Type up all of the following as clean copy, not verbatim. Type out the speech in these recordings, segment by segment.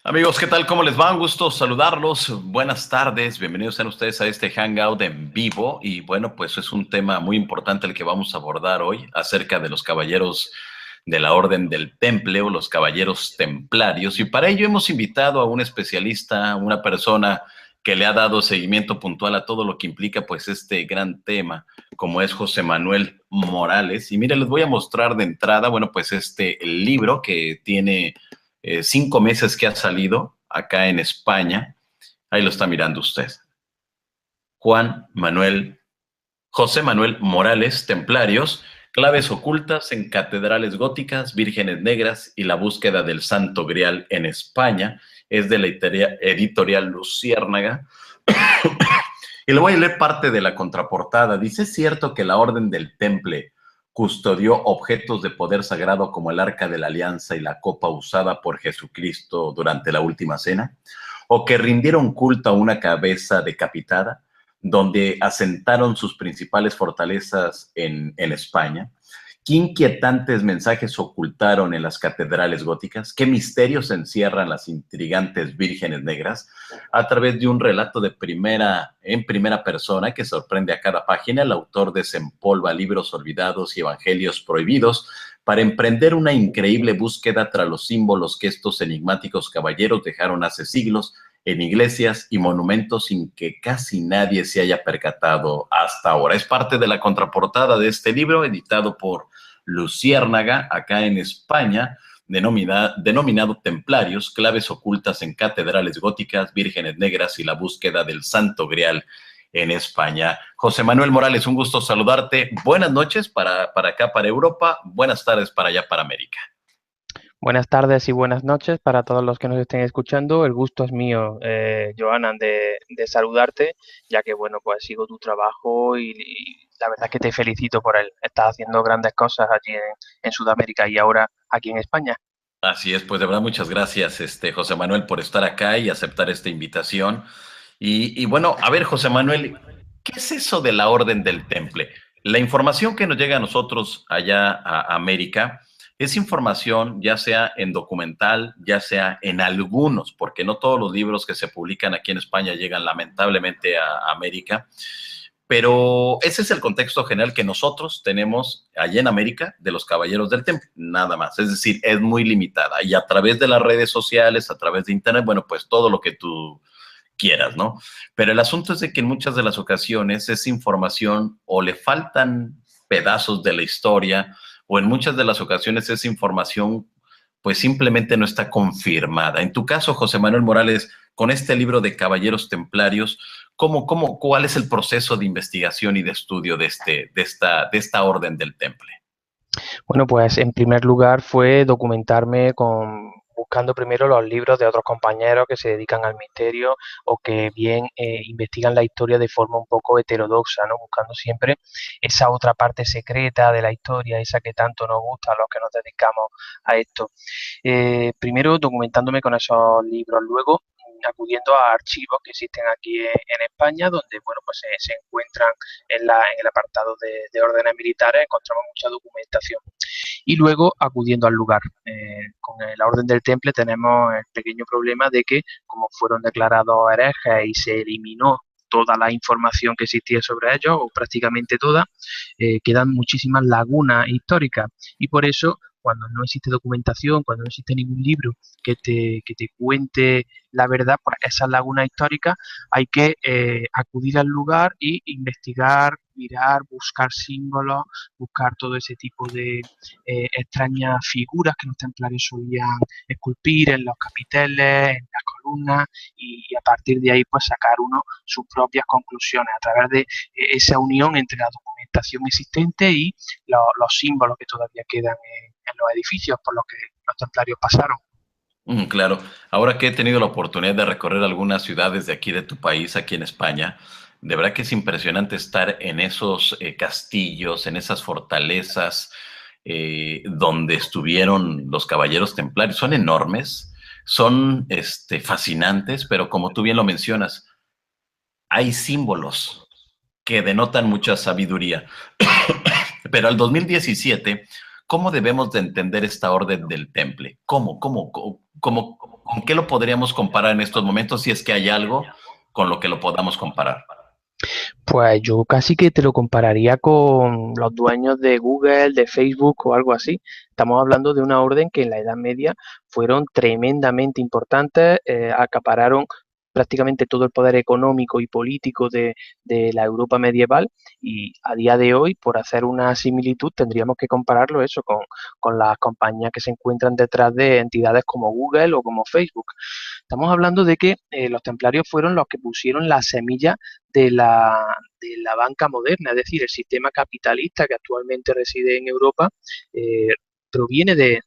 Amigos, ¿qué tal? ¿Cómo les va? Un gusto saludarlos. Buenas tardes. Bienvenidos sean ustedes a este Hangout en vivo. Y bueno, pues es un tema muy importante el que vamos a abordar hoy acerca de los caballeros de la Orden del Temple o los caballeros templarios. Y para ello hemos invitado a un especialista, una persona que le ha dado seguimiento puntual a todo lo que implica pues este gran tema, como es José Manuel Morales. Y mire, les voy a mostrar de entrada, bueno, pues el libro que tiene 5 meses que ha salido acá en España. Ahí lo está mirando usted. José Manuel Morales, Templarios, claves ocultas en catedrales góticas, vírgenes negras y la búsqueda del Santo Grial en España. Es de la editorial Luciérnaga. Y le voy a leer parte de la contraportada. Dice: ¿es cierto que la Orden del Temple custodió objetos de poder sagrado como el Arca de la Alianza y la copa usada por Jesucristo durante la Última Cena? ¿O que rindieron culto a una cabeza decapitada, donde asentaron sus principales fortalezas en España? ¿Qué inquietantes mensajes ocultaron en las catedrales góticas? ¿Qué misterios encierran las intrigantes vírgenes negras? A través de un relato en primera persona que sorprende a cada página, el autor desempolva libros olvidados y evangelios prohibidos para emprender una increíble búsqueda tras los símbolos que estos enigmáticos caballeros dejaron hace siglos en iglesias y monumentos sin que casi nadie se haya percatado hasta ahora. Es parte de la contraportada de este libro, editado por Luciérnaga, acá en España, denominado Templarios, claves ocultas en catedrales góticas, vírgenes negras y la búsqueda del Santo Grial en España. José Manuel Morales, un gusto saludarte. Buenas noches para acá, para Europa. Buenas tardes para allá, para América. Buenas tardes y buenas noches para todos los que nos estén escuchando. El gusto es mío, Joanan, de saludarte, ya que, bueno, pues sigo tu trabajo y la verdad es que te felicito por él. Estás haciendo grandes cosas allí en Sudamérica y ahora aquí en España. Así es, pues de verdad muchas gracias, José Manuel, por estar acá y aceptar esta invitación. Y bueno, a ver, José Manuel, ¿qué es eso de la Orden del Temple? La información que nos llega a nosotros allá a América es información ya sea en documental, ya sea en algunos, porque no todos los libros que se publican aquí en España llegan lamentablemente a América. Pero ese es el contexto general que nosotros tenemos allá en América de los Caballeros del Temple, nada más. Es decir, es muy limitada. Y a través de las redes sociales, a través de Internet, bueno, pues todo lo que tú quieras, ¿no? Pero el asunto es de que en muchas de las ocasiones esa información o le faltan pedazos de la historia o en muchas de las ocasiones esa información pues simplemente no está confirmada. En tu caso, José Manuel Morales, con este libro de Caballeros Templarios, cuál es el proceso de investigación y de estudio de esta orden del Temple? Bueno, pues en primer lugar fue documentarme buscando primero los libros de otros compañeros que se dedican al misterio o que bien investigan la historia de forma un poco heterodoxa, ¿no? Buscando siempre esa otra parte secreta de la historia, esa que tanto nos gusta a los que nos dedicamos a esto. Primero documentándome con esos libros, luego acudiendo a archivos que existen aquí en España, donde bueno, pues se encuentran en el apartado de órdenes militares, encontramos mucha documentación. Y luego acudiendo al lugar. Con la Orden del Temple tenemos el pequeño problema de que, como fueron declarados herejes y se eliminó toda la información que existía sobre ellos, o prácticamente toda, quedan muchísimas lagunas históricas. Y por eso, cuando no existe documentación, cuando no existe ningún libro que te cuente la verdad, pues esas lagunas históricas hay que acudir al lugar y investigar, mirar, buscar símbolos, buscar todo ese tipo de extrañas figuras que los templarios solían esculpir en los capiteles, en las columnas, y a partir de ahí pues sacar uno sus propias conclusiones a través de esa unión entre la documentación existente y los símbolos que todavía quedan en los edificios por los que los templarios pasaron. Claro, ahora que he tenido la oportunidad de recorrer algunas ciudades de aquí de tu país, aquí en España, de verdad que es impresionante estar en esos castillos, en esas fortalezas donde estuvieron los caballeros templarios. Son enormes, son fascinantes, pero como tú bien lo mencionas, hay símbolos que denotan mucha sabiduría. Pero al 2017 ¿Cómo debemos de entender esta orden del Temple? ¿Con qué lo podríamos comparar en estos momentos si es que hay algo con lo que lo podamos comparar? Pues yo casi que te lo compararía con los dueños de Google, de Facebook o algo así. Estamos hablando de una orden que en la Edad Media fueron tremendamente importantes, acapararon prácticamente todo el poder económico y político de la Europa medieval y a día de hoy, por hacer una similitud, tendríamos que compararlo eso con las compañías que se encuentran detrás de entidades como Google o como Facebook. Estamos hablando de que los templarios fueron los que pusieron la semilla de la banca moderna, es decir, el sistema capitalista que actualmente reside en Europa eh, proviene de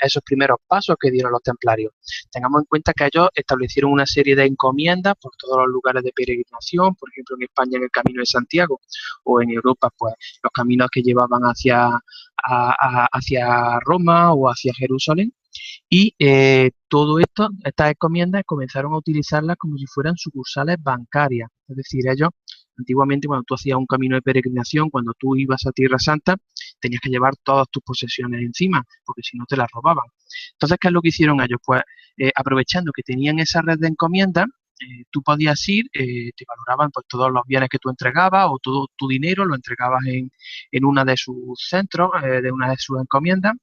esos primeros pasos que dieron los templarios. Tengamos en cuenta que ellos establecieron una serie de encomiendas por todos los lugares de peregrinación, por ejemplo en España en el Camino de Santiago o en Europa pues los caminos que llevaban hacia Roma o hacia Jerusalén y todo esto, estas encomiendas comenzaron a utilizarlas como si fueran sucursales bancarias. Es decir, ellos, antiguamente cuando tú hacías un camino de peregrinación, cuando tú ibas a Tierra Santa, tenías que llevar todas tus posesiones encima, porque si no te las robaban. Entonces, ¿qué es lo que hicieron ellos? Pues aprovechando que tenían esa red de encomiendas, tú podías ir, te valoraban pues, todos los bienes que tú entregabas o todo tu dinero lo entregabas en una de sus centros, de una de sus encomiendas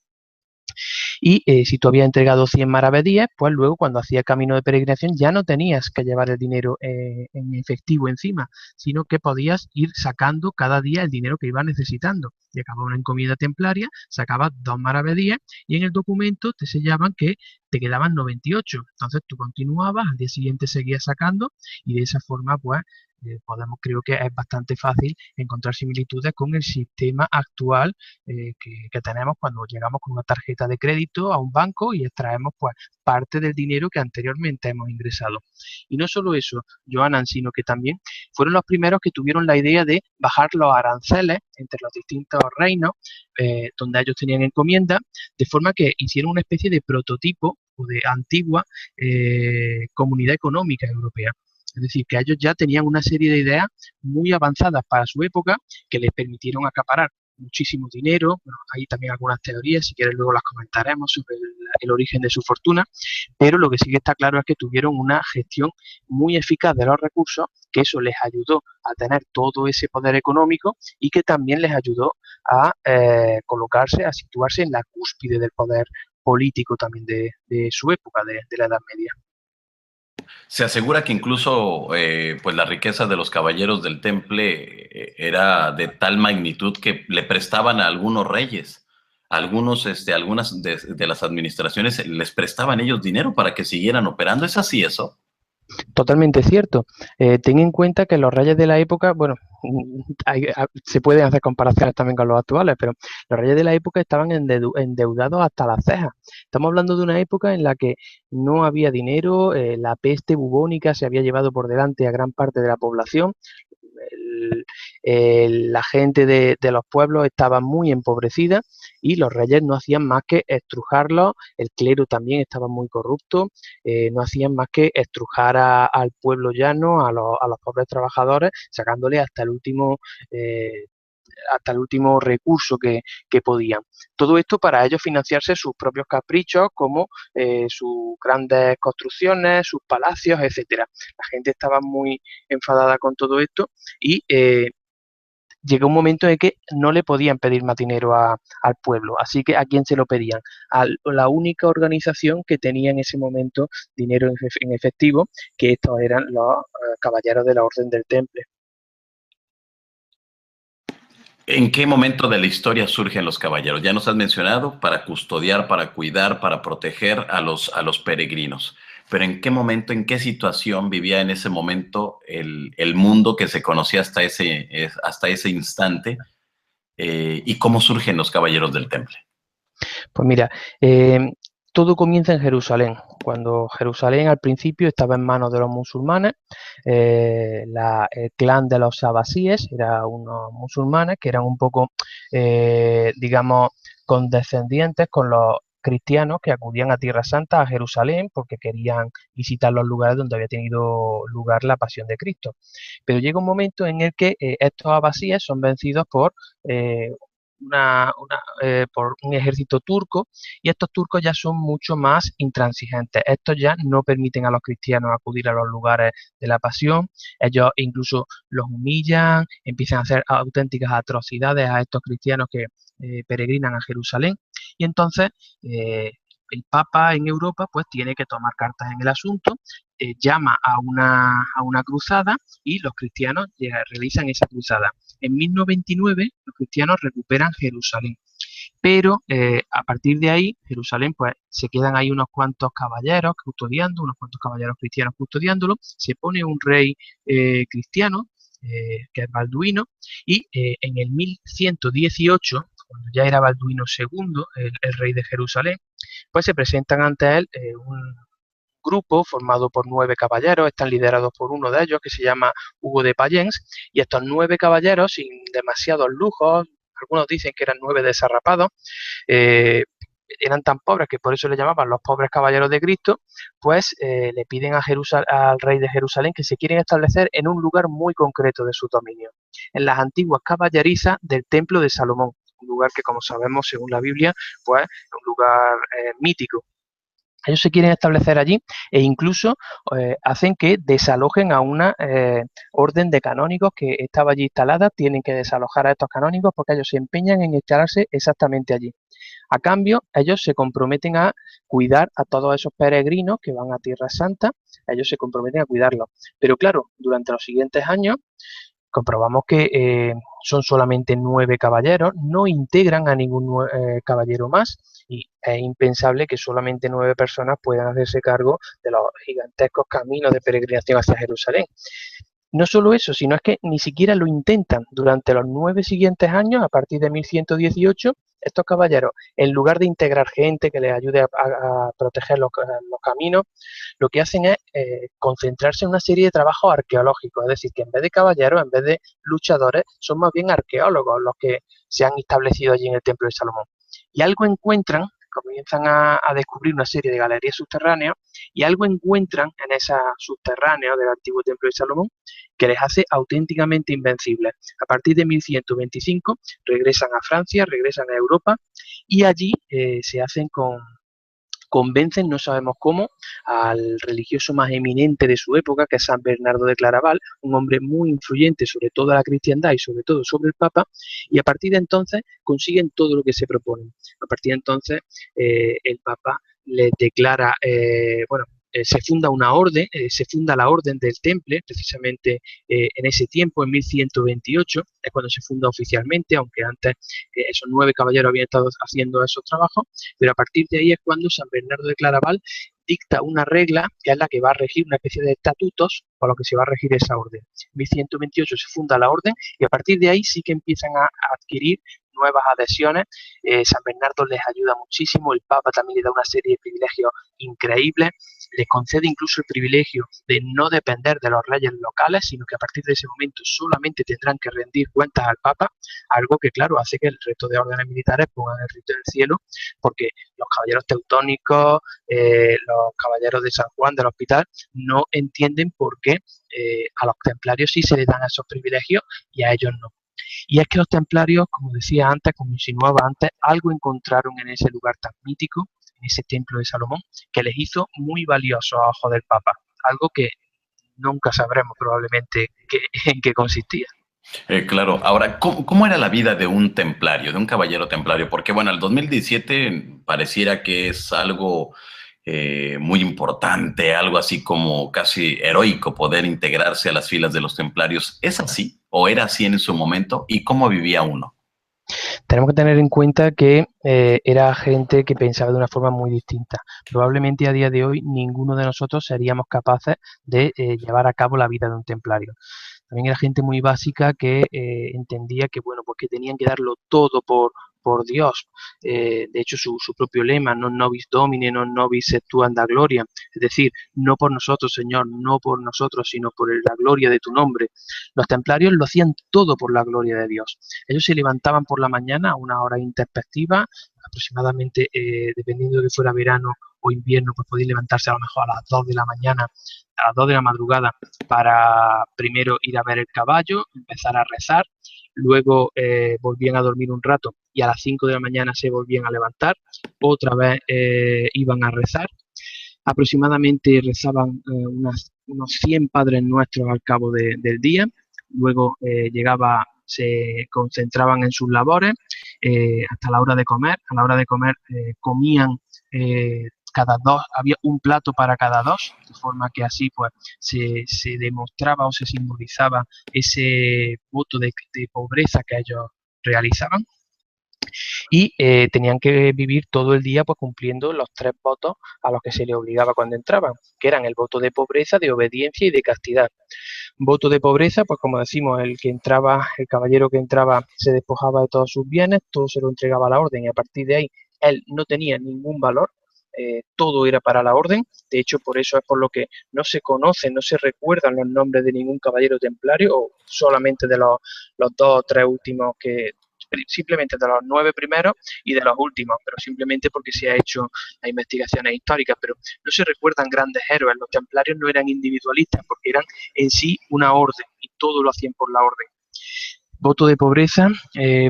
y si tú habías entregado 100 maravedíes, pues luego cuando hacías camino de peregrinación ya no tenías que llevar el dinero en efectivo encima, sino que podías ir sacando cada día el dinero que ibas necesitando. Y acababa una encomienda templaria, sacabas 2 maravedíes y en el documento te sellaban que te quedaban 98. Entonces tú continuabas, al día siguiente seguías sacando y de esa forma pues creo que es bastante fácil encontrar similitudes con el sistema actual que tenemos cuando llegamos con una tarjeta de crédito a un banco y extraemos pues parte del dinero que anteriormente hemos ingresado. Y no solo eso, Joanan, sino que también fueron los primeros que tuvieron la idea de bajar los aranceles entre los distintos reinos donde ellos tenían encomienda, de forma que hicieron una especie de prototipo o de antigua comunidad económica europea. Es decir, que ellos ya tenían una serie de ideas muy avanzadas para su época que les permitieron acaparar muchísimo dinero. Bueno, hay también algunas teorías, si quieres luego las comentaremos sobre el origen de su fortuna, pero lo que sí que está claro es que tuvieron una gestión muy eficaz de los recursos, que eso les ayudó a tener todo ese poder económico y que también les ayudó a colocarse, a situarse en la cúspide del poder político también de su época, de la Edad Media. Se asegura que incluso pues la riqueza de los caballeros del Temple era de tal magnitud que le prestaban a algunos reyes. Algunas de las administraciones les prestaban ellos dinero para que siguieran operando. ¿Es así eso? Totalmente cierto. Ten en cuenta que los reyes de la época, bueno, se pueden hacer comparaciones también con los actuales, pero los reyes de la época estaban endeudados hasta las cejas. Estamos hablando de una época en la que no había dinero, la peste bubónica se había llevado por delante a gran parte de la población, la gente de los pueblos estaba muy empobrecida y los reyes no hacían más que estrujarlos, el clero también estaba muy corrupto, no hacían más que estrujar al pueblo llano, a los pobres trabajadores, sacándole hasta el último recurso que podían. Todo esto para ellos financiarse sus propios caprichos, como sus grandes construcciones, sus palacios, etcétera. La gente estaba muy enfadada con todo esto y llegó un momento en que no le podían pedir más dinero al pueblo. Así que ¿a quién se lo pedían? A la única organización que tenía en ese momento dinero en efectivo, que estos eran los caballeros de la Orden del Temple. ¿En qué momento de la historia surgen los caballeros? Ya nos has mencionado para custodiar, para cuidar, para proteger a los peregrinos. Pero ¿en qué momento, en qué situación vivía en ese momento el mundo que se conocía hasta ese instante? ¿Y cómo surgen los caballeros del Temple? Pues mira, todo comienza en Jerusalén, cuando Jerusalén al principio estaba en manos de los musulmanes, el clan de los abasíes era unos musulmanes que eran un poco, digamos, condescendientes con los cristianos que acudían a Tierra Santa, a Jerusalén, porque querían visitar los lugares donde había tenido lugar la pasión de Cristo. Pero llega un momento en el que estos abasíes son vencidos por por un ejército turco, y estos turcos ya son mucho más intransigentes. Estos ya no permiten a los cristianos acudir a los lugares de la pasión, ellos incluso los humillan, empiezan a hacer auténticas atrocidades a estos cristianos que peregrinan a Jerusalén, y entonces el Papa en Europa pues tiene que tomar cartas en el asunto, llama a una cruzada y los cristianos realizan esa cruzada. En 1099 los cristianos recuperan Jerusalén, pero a partir de ahí Jerusalén pues se quedan ahí unos cuantos caballeros custodiando, unos cuantos caballeros cristianos custodiándolo, se pone un rey cristiano que es Balduino, y en el 1118, cuando ya era Balduino II, el rey de Jerusalén, pues se presentan ante él un grupo formado por 9 caballeros, están liderados por uno de ellos que se llama Hugo de Payens, y estos 9 caballeros, sin demasiados lujos, algunos dicen que eran 9 desarrapados, eran tan pobres que por eso le llamaban los pobres caballeros de Cristo, pues le piden al rey de Jerusalén que se quieren establecer en un lugar muy concreto de su dominio, en las antiguas caballerizas del templo de Salomón, un lugar que, como sabemos, según la Biblia, pues es un lugar mítico. Ellos se quieren establecer allí e incluso hacen que desalojen a una orden de canónigos que estaba allí instalada, tienen que desalojar a estos canónigos porque ellos se empeñan en instalarse exactamente allí. A cambio, ellos se comprometen a cuidar a todos esos peregrinos que van a Tierra Santa, ellos se comprometen a cuidarlos. Pero claro, durante los siguientes años comprobamos que son solamente 9 caballeros, no integran a ningún caballero más, y es impensable que solamente 9 personas puedan hacerse cargo de los gigantescos caminos de peregrinación hacia Jerusalén. No solo eso, sino es que ni siquiera lo intentan. Durante los 9 siguientes años, a partir de 1118, estos caballeros, en lugar de integrar gente que les ayude a proteger los caminos, lo que hacen es concentrarse en una serie de trabajos arqueológicos. Es decir, que en vez de caballeros, en vez de luchadores, son más bien arqueólogos los que se han establecido allí en el Templo de Salomón. Y algo encuentran, comienzan a descubrir una serie de galerías subterráneas, y algo encuentran en esas subterráneas del antiguo Templo de Salomón que les hace auténticamente invencibles. A partir de 1125 regresan a Francia, regresan a Europa, y allí se hacen convencen, no sabemos cómo, al religioso más eminente de su época, que es San Bernardo de Claraval, un hombre muy influyente sobre toda la cristiandad y sobre todo sobre el Papa, y a partir de entonces consiguen todo lo que se proponen. A partir de entonces el Papa les declara, se funda una orden, se funda la Orden del Temple, precisamente en ese tiempo, en 1128, es cuando se funda oficialmente, aunque antes esos 9 caballeros habían estado haciendo esos trabajos, pero a partir de ahí es cuando San Bernardo de Claraval dicta una regla que es la que va a regir una especie de estatutos por lo que se va a regir esa orden. En 1128 se funda la orden y a partir de ahí sí que empiezan a adquirir nuevas adhesiones. San Bernardo les ayuda muchísimo, el Papa también le da una serie de privilegios increíbles, les concede incluso el privilegio de no depender de los reyes locales, sino que a partir de ese momento solamente tendrán que rendir cuentas al Papa, algo que claro hace que el resto de órdenes militares pongan el grito en el cielo, porque los caballeros teutónicos, los caballeros de San Juan del Hospital, no entienden por qué a los templarios sí se les dan esos privilegios y a ellos no. Y es que los templarios, como decía antes, como insinuaba antes, algo encontraron en ese lugar tan mítico, en ese templo de Salomón, que les hizo muy valiosos a ojos del Papa, algo que nunca sabremos probablemente en qué consistía. Claro, ahora, ¿cómo era la vida de un templario, de un caballero templario? Porque bueno, el 2017 pareciera que es algo muy importante, algo así como casi heroico poder integrarse a las filas de los templarios. ¿Es así o era así en su momento? ¿Y cómo vivía uno? Tenemos que tener en cuenta que era gente que pensaba de una forma muy distinta. Probablemente a día de hoy ninguno de nosotros seríamos capaces de llevar a cabo la vida de un templario. También era gente muy básica que entendía que, bueno, pues que tenían que darlo todo por Dios. De hecho, su propio lema, non nobis domine, non nobis sectuanda gloria, es decir, no por nosotros, Señor, no por nosotros, sino por la gloria de tu nombre. Los templarios lo hacían todo por la gloria de Dios. Ellos se levantaban por la mañana a una hora introspectiva, aproximadamente, dependiendo de que fuera verano o invierno, pues podían levantarse a lo mejor a las 2 de la mañana, a las 2 de la madrugada, para primero ir a ver el caballo, empezar a rezar, luego volvían a dormir un rato y a las 5 de la mañana se volvían a levantar, otra vez iban a rezar. Aproximadamente rezaban unos 100 Padres Nuestros al cabo del día, luego se concentraban en sus labores hasta la hora de comer. A la hora de comer comían cada dos, había un plato para cada dos, de forma que así pues se demostraba o se simbolizaba ese voto de pobreza que ellos realizaban y tenían que vivir todo el día pues cumpliendo los 3 votos a los que se les obligaba cuando entraban, que eran el voto de pobreza, de obediencia y de castidad. Voto de pobreza, pues como decimos, el caballero que entraba se despojaba de todos sus bienes, todo se lo entregaba a la orden y a partir de ahí él no tenía ningún valor, todo era para la orden. De hecho, por eso es por lo que no se conocen, no se recuerdan los nombres de ningún caballero templario, o solamente de los 2 o 3 últimos, simplemente de los 9 primeros y de los últimos, pero simplemente porque se ha hecho las investigaciones históricas, pero no se recuerdan grandes héroes. Los templarios no eran individualistas porque eran en sí una orden y todo lo hacían por la orden. Voto de pobreza,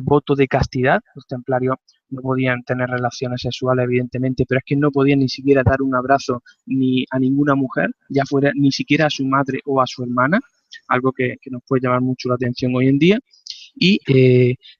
voto de castidad. Los templarios no podían tener relaciones sexuales, evidentemente, pero es que no podían ni siquiera dar un abrazo ni a ninguna mujer, ya fuera ni siquiera a su madre o a su hermana, algo que nos puede llamar mucho la atención hoy en día. Y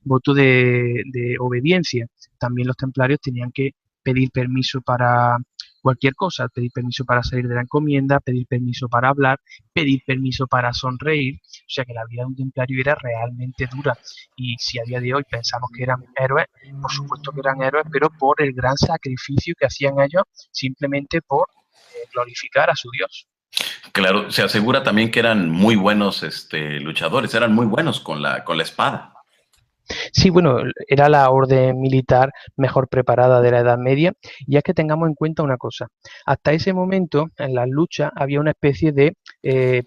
voto de obediencia. También los templarios tenían que pedir permiso para cualquier cosa, pedir permiso para salir de la encomienda, pedir permiso para hablar, pedir permiso para sonreír. O sea que la vida de un templario era realmente dura. Y si a día de hoy pensamos que eran héroes, por supuesto que eran héroes, pero por el gran sacrificio que hacían ellos simplemente por glorificar a su Dios. Claro, se asegura también que eran muy buenos luchadores, eran muy buenos con la espada. Sí, bueno, era la orden militar mejor preparada de la Edad Media, y es que tengamos en cuenta una cosa. Hasta ese momento, en las luchas, había una especie de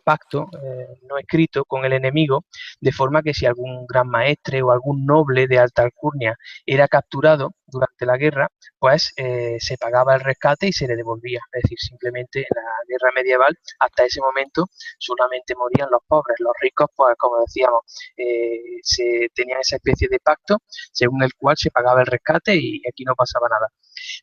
pacto no escrito con el enemigo, de forma que si algún gran maestre o algún noble de alta alcurnia era capturado durante la guerra, pues se pagaba el rescate y se le devolvía. Es decir, simplemente en la guerra medieval, hasta ese momento, solamente morían los pobres. Los ricos, pues como decíamos, se tenían esa especie de pacto según el cual se pagaba el rescate y aquí no pasaba nada.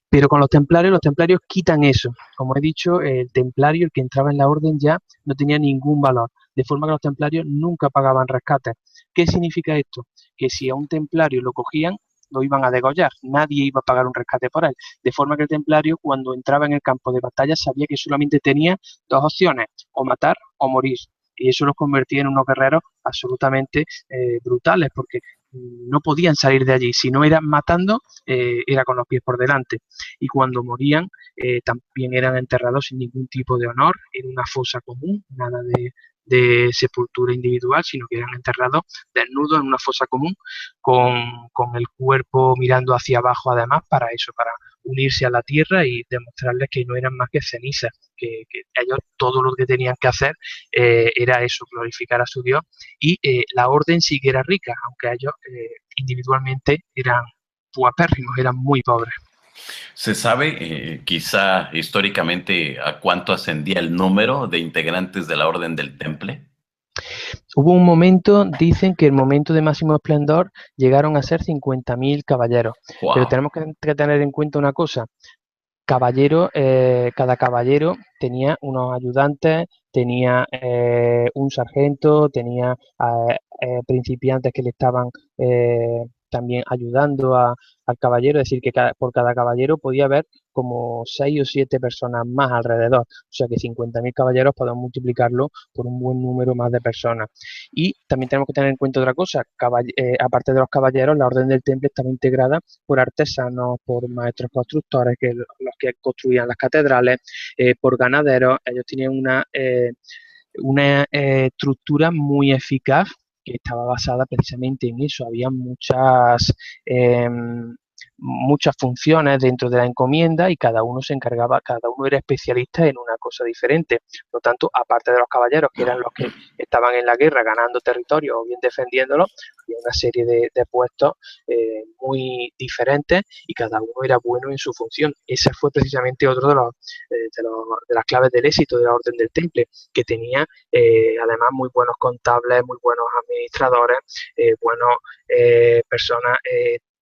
Pero con los templarios quitan eso. Como he dicho, el templario, el que entraba en la orden, ya no tenía ningún valor, de forma que los templarios nunca pagaban rescates. ¿Qué significa esto? Que si a un templario lo cogían, lo iban a degollar, nadie iba a pagar un rescate por él, de forma que el templario cuando entraba en el campo de batalla sabía que solamente tenía dos opciones, o matar o morir, y eso los convertía en unos guerreros absolutamente brutales, porque no podían salir de allí, si no eran matando, era con los pies por delante, y cuando morían también eran enterrados sin ningún tipo de honor, en una fosa común, nada de sepultura individual, sino que eran enterrados desnudos en una fosa común, con el cuerpo mirando hacia abajo, además, para eso, para unirse a la tierra y demostrarles que no eran más que cenizas, que ellos todo lo que tenían que hacer era eso, glorificar a su Dios, y la orden sí que era rica, aunque ellos individualmente eran puapérrimos, eran muy pobres. ¿Se sabe quizá históricamente a cuánto ascendía el número de integrantes de la Orden del Temple? Hubo un momento, dicen que el momento de máximo esplendor llegaron a ser 50.000 caballeros, pero Wow. tenemos que tener en cuenta una cosa. Cada caballero tenía unos ayudantes, tenía un sargento, tenía principiantes que le estaban también ayudando al caballero, es decir, que por cada caballero podía haber como 6 o 7 personas más alrededor, o sea que 50.000 caballeros podemos multiplicarlo por un buen número más de personas. Y también tenemos que tener en cuenta otra cosa, aparte de los caballeros, la Orden del Temple estaba integrada por artesanos, por maestros constructores, que los que construían las catedrales, por ganaderos. Ellos tenían una estructura muy eficaz que estaba basada precisamente en eso. Había eh, muchas funciones dentro de la encomienda y cada uno se encargaba, cada uno era especialista en una cosa diferente. Por lo tanto, aparte de los caballeros, que eran los que estaban en la guerra ganando territorio o bien defendiéndolo, había una serie de puestos muy diferentes y cada uno era bueno en su función. Ese fue precisamente otro de las claves del éxito de la Orden del Temple, que tenía además muy buenos contables, muy buenos administradores, buenos personas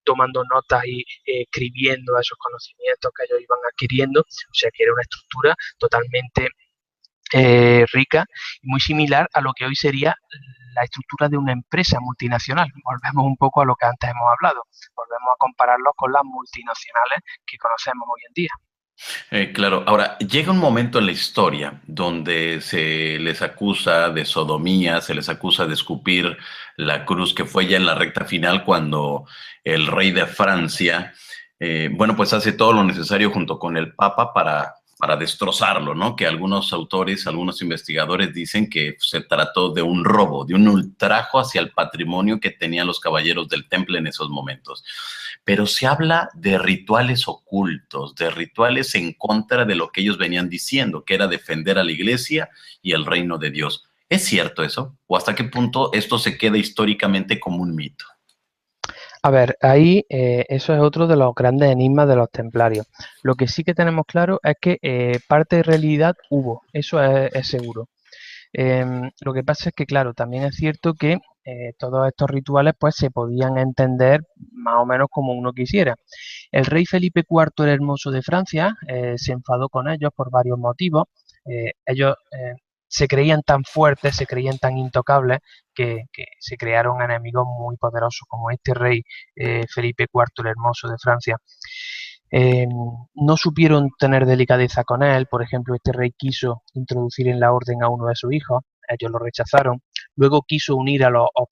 tomando notas y escribiendo esos conocimientos que ellos iban adquiriendo, o sea que era una estructura totalmente rica y muy similar a lo que hoy sería la estructura de una empresa multinacional. Volvemos un poco a lo que antes hemos hablado, volvemos a compararlo con las multinacionales que conocemos hoy en día. Claro, ahora llega un momento en la historia donde se les acusa de sodomía, se les acusa de escupir la cruz, que fue ya en la recta final cuando el rey de Francia, bueno, pues hace todo lo necesario junto con el Papa para destrozarlo, ¿no? Que algunos autores, algunos investigadores dicen que se trató de un robo, de un ultrajo hacia el patrimonio que tenían los caballeros del Temple en esos momentos. Pero se habla de rituales ocultos, de rituales en contra de lo que ellos venían diciendo, que era defender a la iglesia y el reino de Dios. ¿Es cierto eso? ¿O hasta qué punto esto se queda históricamente como un mito? A ver, ahí eso es otro de los grandes enigmas de los templarios. Lo que sí que tenemos claro es que parte de realidad hubo, eso es seguro. Lo que pasa es que, claro, también es cierto que todos estos rituales pues se podían entender más o menos como uno quisiera. El rey Felipe IV el Hermoso de Francia se enfadó con ellos por varios motivos. Ellos se creían tan fuertes, se creían tan intocables que se crearon enemigos muy poderosos como este rey Felipe IV el Hermoso de Francia. No supieron tener delicadeza con él. Por ejemplo, este rey quiso introducir en la orden a uno de sus hijos, ellos lo rechazaron. Luego quiso unir a los a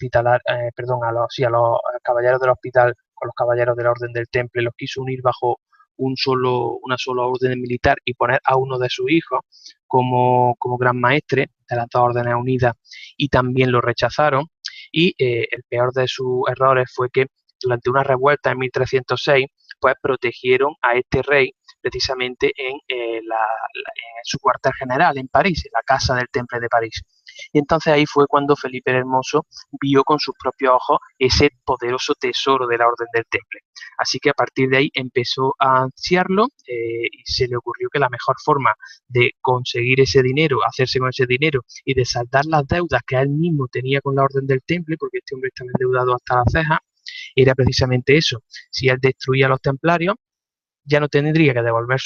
los caballeros del hospital con los caballeros de la orden del Temple, los quiso unir bajo una sola orden militar y poner a uno de sus hijos como gran maestre de las dos órdenes unidas, y también lo rechazaron. Y el peor de sus errores fue que durante una revuelta en 1306 pues protegieron a este rey precisamente en su cuartel general en París, en la casa del Temple de París. Y entonces ahí fue cuando Felipe el Hermoso vio con sus propios ojos ese poderoso tesoro de la Orden del Temple. Así que a partir de ahí empezó a ansiarlo y se le ocurrió que la mejor forma de conseguir ese dinero, hacerse con ese dinero y de saldar las deudas que él mismo tenía con la Orden del Temple, porque este hombre estaba endeudado hasta las cejas, era precisamente eso. Si él destruía a los templarios, ya no tendría que devolver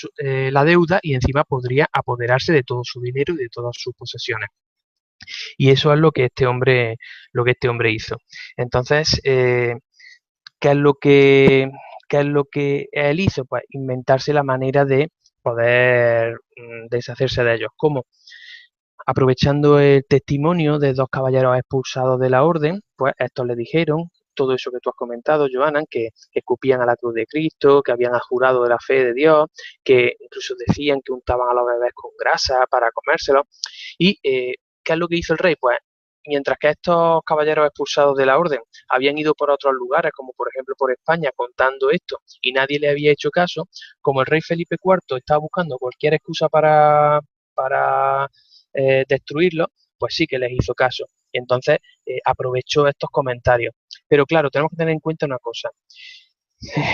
la deuda y encima podría apoderarse de todo su dinero y de todas sus posesiones. Y eso es lo que este hombre hizo. Entonces, ¿qué es lo que, qué es lo que él hizo? Pues inventarse la manera de poder deshacerse de ellos. ¿Cómo? Aprovechando el testimonio de dos caballeros expulsados de la orden, pues estos le dijeron todo eso que tú has comentado, Joana, que escupían a la cruz de Cristo, que habían jurado de la fe de Dios, que incluso decían que untaban a los bebés con grasa para comérselos. ¿Y qué es lo que hizo el rey? Pues mientras que estos caballeros expulsados de la orden habían ido por otros lugares, como por ejemplo por España, contando esto, y nadie le había hecho caso, como el rey Felipe IV estaba buscando cualquier excusa para destruirlo, pues sí que les hizo caso. Y entonces aprovechó estos comentarios. Pero claro, tenemos que tener en cuenta una cosa.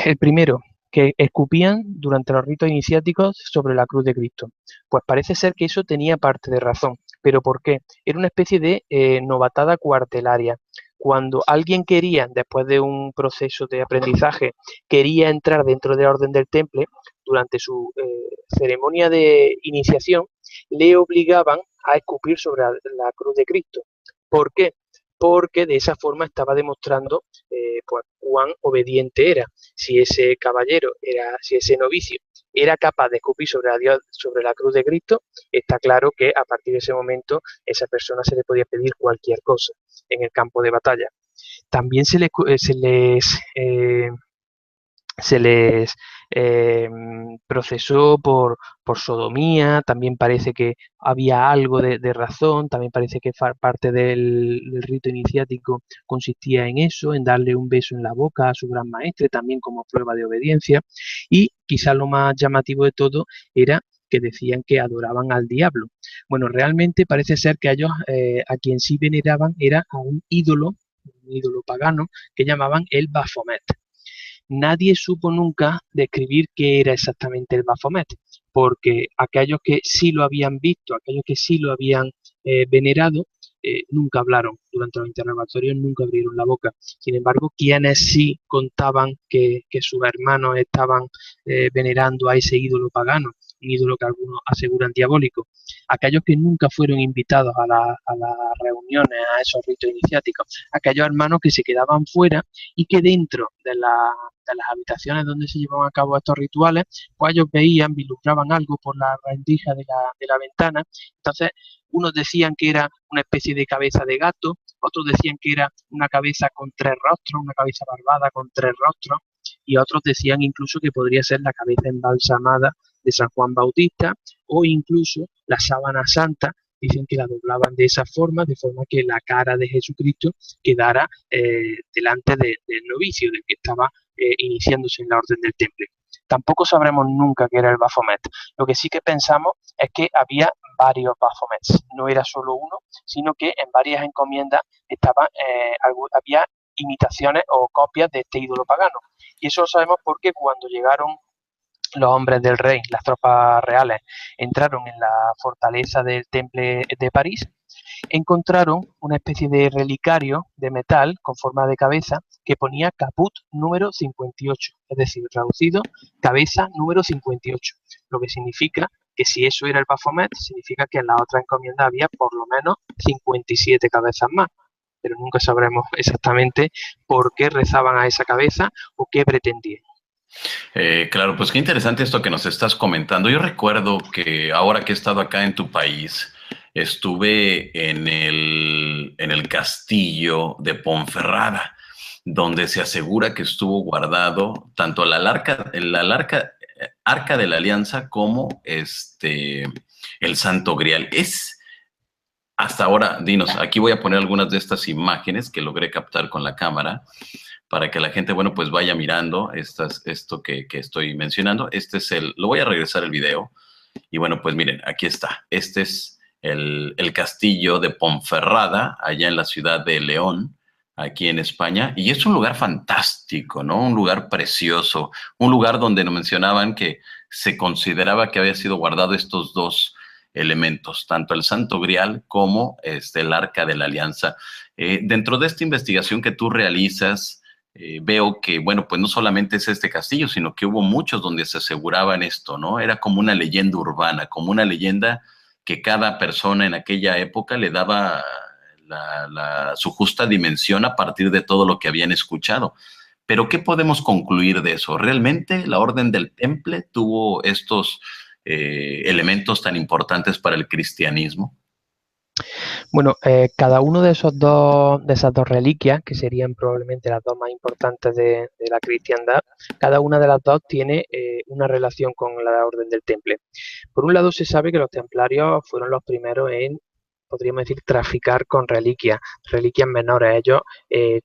El primero, que escupían durante los ritos iniciáticos sobre la cruz de Cristo. Pues parece ser que eso tenía parte de razón. ¿Pero por qué? Era una especie de novatada cuartelaria. Cuando alguien quería, después de un proceso de aprendizaje, quería entrar dentro de la orden del temple, durante su ceremonia de iniciación, le obligaban a escupir sobre la cruz de Cristo. ¿Por qué? Porque de esa forma estaba demostrando pues, cuán obediente era. Si ese caballero, si ese novicio era capaz de escupir sobre la cruz de Cristo, está claro que a partir de ese momento esa persona se le podía pedir cualquier cosa en el campo de batalla. También se les procesó por sodomía. También parece que había algo de razón, también parece que parte del rito iniciático consistía en eso, en darle un beso en la boca a su gran maestre, también como prueba de obediencia. Y quizás lo más llamativo de todo era que decían que adoraban al diablo. Bueno, realmente parece ser que ellos a quien sí veneraban era a un ídolo pagano que llamaban el Baphomet. Nadie supo nunca describir qué era exactamente el Baphomet, porque aquellos que sí lo habían visto, aquellos que sí lo habían venerado, nunca hablaron. Durante los interrogatorios nunca abrieron la boca. Sin embargo, quienes sí contaban que sus hermanos estaban venerando a ese ídolo pagano, un ídolo que algunos aseguran diabólico, aquellos que nunca fueron invitados a las reuniones, a esos ritos iniciáticos, aquellos hermanos que se quedaban fuera y que dentro de las habitaciones donde se llevaban a cabo estos rituales, pues ellos veían, vislumbraban algo por la rendija de la ventana. Entonces, unos decían que era una especie de cabeza de gato, otros decían que era una cabeza con 3 rostros, una cabeza barbada con 3 rostros, y otros decían incluso que podría ser la cabeza embalsamada de San Juan Bautista, o incluso la sábana santa. Dicen que la doblaban de esa forma, de forma que la cara de Jesucristo quedara delante del novicio, del que estaba iniciándose en la orden del temple. Tampoco sabremos nunca qué era el Baphomet. Lo que sí que pensamos es que había varios Baphomets, no era solo uno, sino que en varias encomiendas había imitaciones o copias de este ídolo pagano. Y eso lo sabemos porque cuando llegaron los hombres del rey, las tropas reales, entraron en la fortaleza del Temple de París, encontraron una especie de relicario de metal con forma de cabeza que ponía caput número 58, es decir, traducido, cabeza número 58, lo que significa que si eso era el Baphomet, significa que en la otra encomienda había por lo menos 57 cabezas más, pero nunca sabremos exactamente por qué rezaban a esa cabeza o qué pretendían. Claro, pues qué interesante esto que nos estás comentando. Yo recuerdo que ahora que he estado acá en tu país, estuve en el castillo de Ponferrada, donde se asegura que estuvo guardado tanto arca de la Alianza como el Santo Grial. Hasta ahora, dinos, aquí voy a poner algunas de estas imágenes que logré captar con la cámara para que la gente, bueno, pues vaya mirando esto que estoy mencionando. Lo voy a regresar el video. Y bueno, pues miren, aquí está. Este es el castillo de Ponferrada, allá en la ciudad de León, aquí en España. Y es un lugar fantástico, ¿no? Un lugar precioso, un lugar donde nos mencionaban que se consideraba que había sido guardado estos dos elementos, tanto el Santo Grial como el Arca de la Alianza. Dentro de esta investigación que tú realizas, veo que, bueno, pues no solamente es este castillo, sino que hubo muchos donde se aseguraban esto, ¿no? Era como una leyenda urbana, como una leyenda que cada persona en aquella época le daba su justa dimensión a partir de todo lo que habían escuchado. Pero, ¿qué podemos concluir de eso? ¿Realmente la Orden del Temple tuvo estos elementos tan importantes para el cristianismo? Bueno, cada uno de esas dos reliquias, que serían probablemente las dos más importantes de la cristiandad, cada una de las dos tiene una relación con la Orden del Temple. Por un lado, se sabe que los templarios fueron los primeros en, podríamos decir, traficar con reliquias menores. Ellos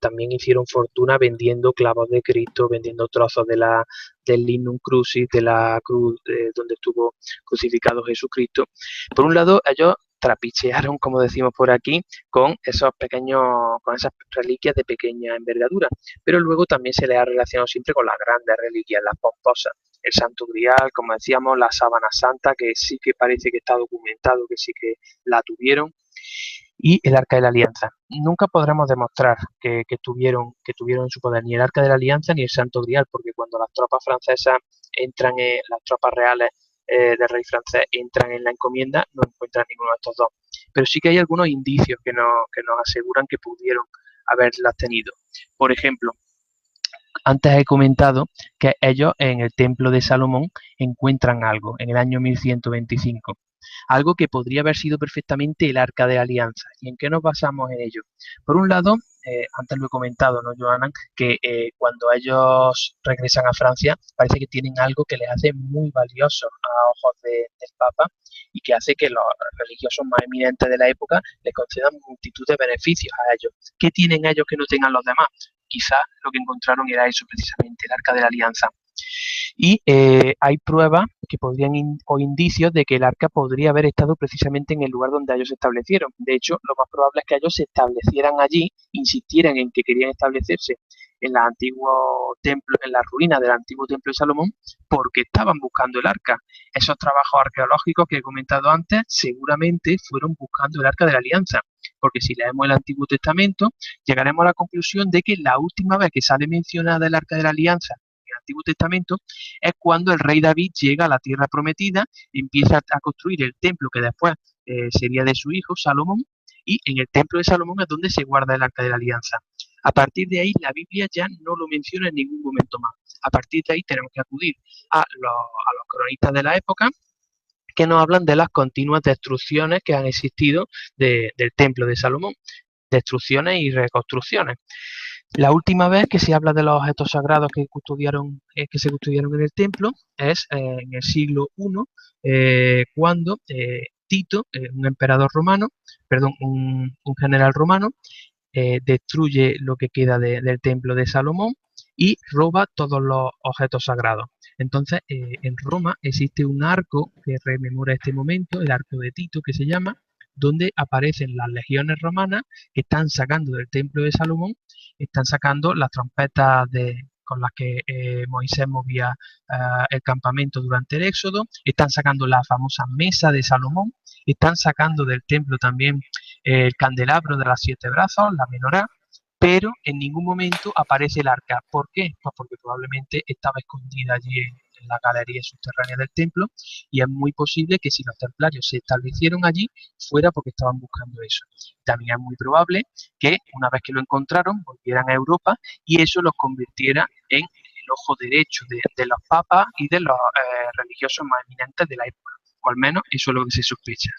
también hicieron fortuna vendiendo clavos de Cristo, vendiendo trozos del Lignum Crucis, de la cruz donde estuvo crucificado Jesucristo. Por un lado, ellos trapichearon, como decimos por aquí, con esas reliquias de pequeña envergadura, pero luego también se les ha relacionado siempre con las grandes reliquias, las pomposas, el Santo Grial, como decíamos, la Sábana Santa, que sí que parece que está documentado, que sí que la tuvieron, y el Arca de la Alianza. Nunca podremos demostrar que tuvieron en su poder ni el Arca de la Alianza ni el Santo Grial, porque cuando las tropas francesas las tropas reales del rey francés entran en la encomienda, no encuentran ninguno de estos dos. Pero sí que hay algunos indicios que nos aseguran que pudieron haberlas tenido. Por ejemplo, antes he comentado que ellos en el templo de Salomón encuentran algo en el año 1125. Algo que podría haber sido perfectamente el Arca de Alianza. ¿Y en qué nos basamos en ello? Por un lado, antes lo he comentado, ¿no, Joana? Que cuando ellos regresan a Francia, parece que tienen algo que les hace muy valiosos a ojos del Papa y que hace que los religiosos más eminentes de la época les concedan multitud de beneficios a ellos. ¿Qué tienen ellos que no tengan los demás? Quizás lo que encontraron era eso precisamente, el Arca de la Alianza. Y hay pruebas que o indicios de que el arca podría haber estado precisamente en el lugar donde ellos se establecieron. De hecho, lo más probable es que ellos se establecieran allí, insistieran en que querían establecerse en los antiguos templos, en las ruinas del antiguo templo de Salomón, porque estaban buscando el arca. Esos trabajos arqueológicos que he comentado antes seguramente fueron buscando el Arca de la Alianza. porque si leemos el Antiguo Testamento, llegaremos a la conclusión de que la última vez que sale mencionada el Arca de la Alianza en el Antiguo Testamento es cuando el rey David llega a la tierra prometida, empieza a construir el templo que después sería de su hijo Salomón, y en el templo de Salomón es donde se guarda el Arca de la Alianza. A partir de ahí, la Biblia ya no lo menciona en ningún momento más. A partir de ahí tenemos que acudir a los cronistas de la época, que nos hablan de las continuas destrucciones que han existido del templo de Salomón, destrucciones y reconstrucciones. La última vez que se habla de los objetos sagrados que se custodiaron en el templo es en el siglo I, cuando Tito, un emperador romano, perdón, un general romano, destruye lo que queda del templo de Salomón y roba todos los objetos sagrados. Entonces, en Roma existe un arco que rememora este momento, el arco de Tito, que se llama, donde aparecen las legiones romanas que están sacando del templo de Salomón, están sacando las trompetas con las que Moisés movía el campamento durante el Éxodo, están sacando la famosa mesa de Salomón, están sacando del templo también el candelabro de las 7 brazos, la menorá, pero en ningún momento aparece el arca. ¿Por qué? Pues porque probablemente estaba escondida allí en la galería subterránea del templo, y es muy posible que si los templarios se establecieron allí fuera porque estaban buscando eso. También es muy probable que una vez que lo encontraron volvieran a Europa y eso los convirtiera en el ojo derecho de los papas y de los religiosos más eminentes de la época, o al menos eso es lo que se sospecha.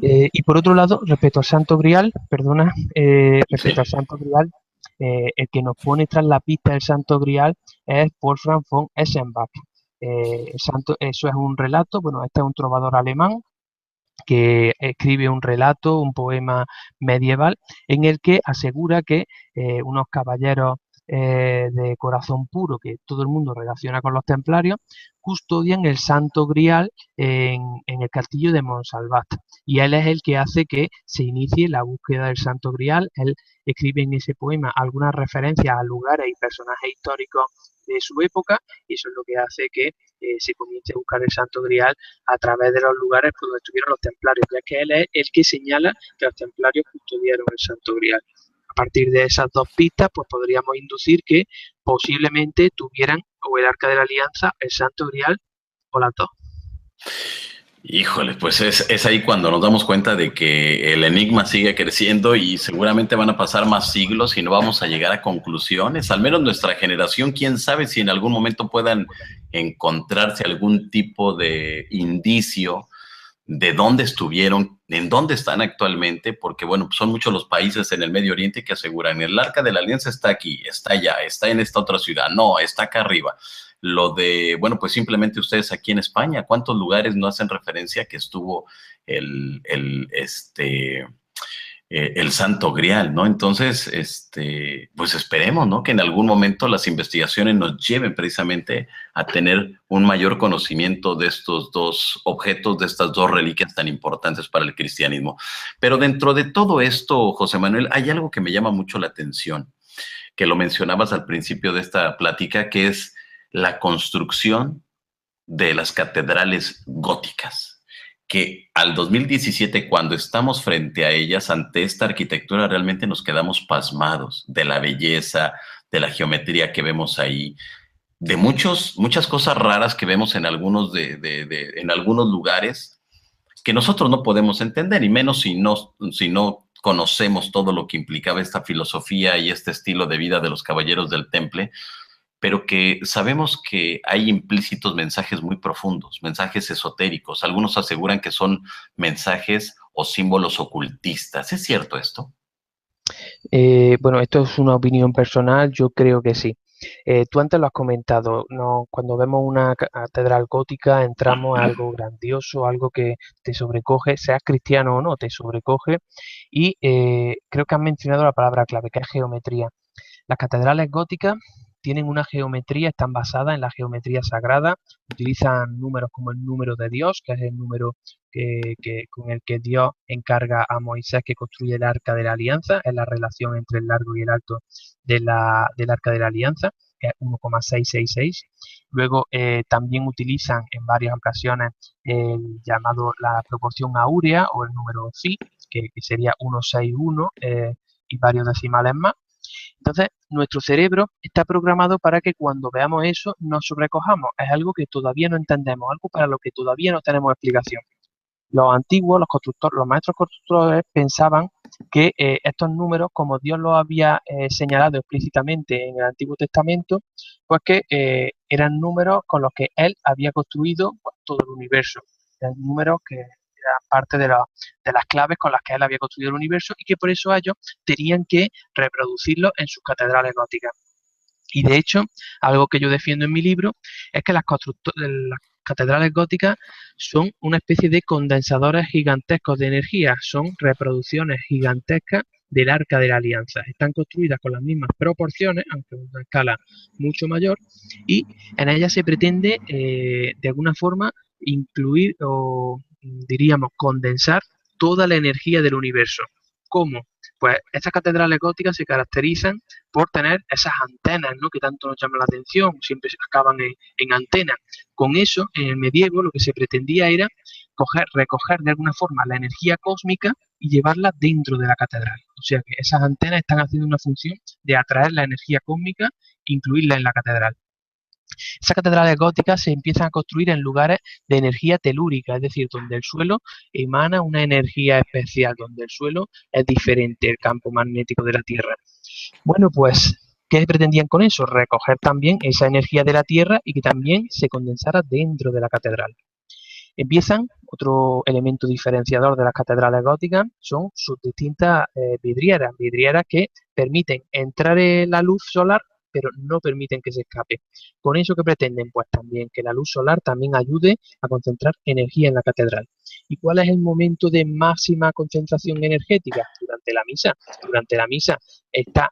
Y por otro lado, respecto al Santo Grial, perdona, respecto al Santo Grial, el que nos pone tras la pista del Santo Grial es Wolfram von Eschenbach. Eso es un relato, bueno, este es un trovador alemán que escribe un relato, un poema medieval, en el que asegura que unos caballeros de corazón puro, que todo el mundo relaciona con los templarios, custodian el Santo Grial en el castillo de Montsalvat. Y él es el que hace que se inicie la búsqueda del Santo Grial. Él escribe en ese poema algunas referencias a lugares y personajes históricos de su época, y eso es lo que hace que se comience a buscar el Santo Grial a través de los lugares donde estuvieron los templarios, ya que él es el que señala que los templarios custodiaron el Santo Grial. A partir de esas dos pistas, pues podríamos inducir que posiblemente tuvieran o el Arca de la Alianza, el Santo Grial o las dos. Híjole, pues es ahí cuando nos damos cuenta de que el enigma sigue creciendo y seguramente van a pasar más siglos y no vamos a llegar a conclusiones. Al menos nuestra generación, quién sabe si en algún momento puedan encontrarse algún tipo de indicio de dónde estuvieron, en dónde están actualmente, porque bueno, son muchos los países en el Medio Oriente que aseguran el Arca de la Alianza está aquí, está allá, está en esta otra ciudad, no, está acá arriba. Lo de, bueno, pues simplemente ustedes aquí en España, ¿cuántos lugares no hacen referencia a que estuvo el Santo Grial, ¿no? Entonces, pues esperemos, ¿no? Que en algún momento las investigaciones nos lleven precisamente a tener un mayor conocimiento de estos dos objetos, de estas dos reliquias tan importantes para el cristianismo. Pero dentro de todo esto, José Manuel, hay algo que me llama mucho la atención, que lo mencionabas al principio de esta plática, que es la construcción de las catedrales góticas, que al 2017, cuando estamos frente a ellas, ante esta arquitectura, realmente nos quedamos pasmados de la belleza, de la geometría que vemos ahí, de muchas cosas raras que vemos en algunos, en algunos lugares que nosotros no podemos entender, y menos si no conocemos todo lo que implicaba esta filosofía y este estilo de vida de los caballeros del Temple, pero que sabemos que hay implícitos mensajes muy profundos, mensajes esotéricos. Algunos aseguran que son mensajes o símbolos ocultistas. ¿Es cierto esto? Bueno, esto es una opinión personal, yo creo que sí. Tú antes lo has comentado, ¿no? Cuando vemos una catedral gótica entramos a algo grandioso, algo que te sobrecoge, seas cristiano o no, te sobrecoge, y creo que has mencionado la palabra clave, que es geometría. Las catedrales góticas tienen una geometría, están basadas en la geometría sagrada, utilizan números como el número de Dios, que es el número con el que Dios encarga a Moisés que construye el Arca de la Alianza, es la relación entre el largo y el alto del Arca de la Alianza, que es 1,666. Luego también utilizan en varias ocasiones la proporción áurea o el número phi, que sería 161 y varios decimales más. Entonces, nuestro cerebro está programado para que cuando veamos eso nos sobrecojamos. Es algo que todavía no entendemos, algo para lo que todavía no tenemos explicación. Los antiguos, los maestros constructores pensaban que estos números, como Dios los había señalado explícitamente en el Antiguo Testamento, pues que eran números con los que Él había construido pues, todo el universo. Eran números que eran parte de las claves con las que Él había construido el universo y que por eso ellos tenían que reproducirlos en sus catedrales góticas. Y de hecho, algo que yo defiendo en mi libro es que las catedrales góticas son una especie de condensadores gigantescos de energía, son reproducciones gigantescas del Arca de la Alianza. Están construidas con las mismas proporciones, aunque a una escala mucho mayor, y en ellas se pretende, de alguna forma, incluir o, diríamos, condensar toda la energía del universo. ¿Cómo? Pues estas catedrales góticas se caracterizan por tener esas antenas, ¿no?, que tanto nos llaman la atención, siempre acaban en antenas. Con eso, en el medievo, lo que se pretendía era recoger de alguna forma la energía cósmica y llevarla dentro de la catedral. O sea que esas antenas están haciendo una función de atraer la energía cósmica e incluirla en la catedral. Esas catedrales góticas se empiezan a construir en lugares de energía telúrica, es decir, donde el suelo emana una energía especial, donde el suelo es diferente del campo magnético de la Tierra. Bueno, pues, ¿qué pretendían con eso? Recoger también esa energía de la Tierra y que también se condensara dentro de la catedral. Empiezan, otro elemento diferenciador de las catedrales góticas son sus distintas vidrieras que permiten entrar en la luz solar, pero no permiten que se escape. ¿Con eso qué pretenden? Pues también que la luz solar también ayude a concentrar energía en la catedral. ¿Y cuál es el momento de máxima concentración energética? Durante la misa. Durante la misa están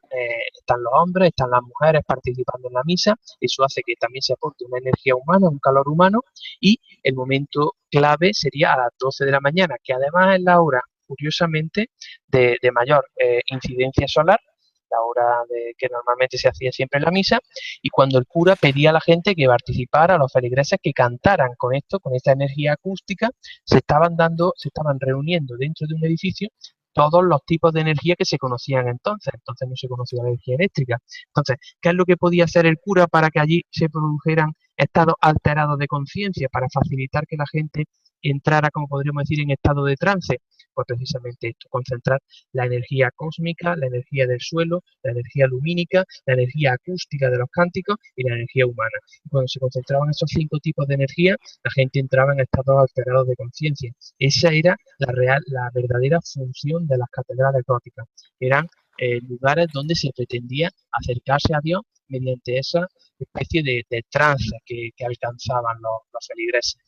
los hombres, están las mujeres participando en la misa, eso hace que también se aporte una energía humana, un calor humano, y el momento clave sería a las 12 de la mañana, que además es la hora, curiosamente, de mayor incidencia solar, la hora que normalmente se hacía siempre en la misa, y cuando el cura pedía a la gente que participara, a los feligreses que cantaran con esto, con esta energía acústica, se estaban reuniendo dentro de un edificio todos los tipos de energía que se conocían entonces no se conocía la energía eléctrica. Entonces, ¿qué es lo que podía hacer el cura para que allí se produjeran estados alterados de conciencia, para facilitar que la gente entrara, como podríamos decir, en estado de trance? Pues precisamente esto, concentrar la energía cósmica, la energía del suelo, la energía lumínica, la energía acústica de los cánticos y la energía humana. Y cuando se concentraban esos 5 tipos de energía, la gente entraba en estados alterados de conciencia. Esa era la verdadera función de las catedrales góticas. Eran lugares donde se pretendía acercarse a Dios mediante esa especie de trance que alcanzaban los feligreses.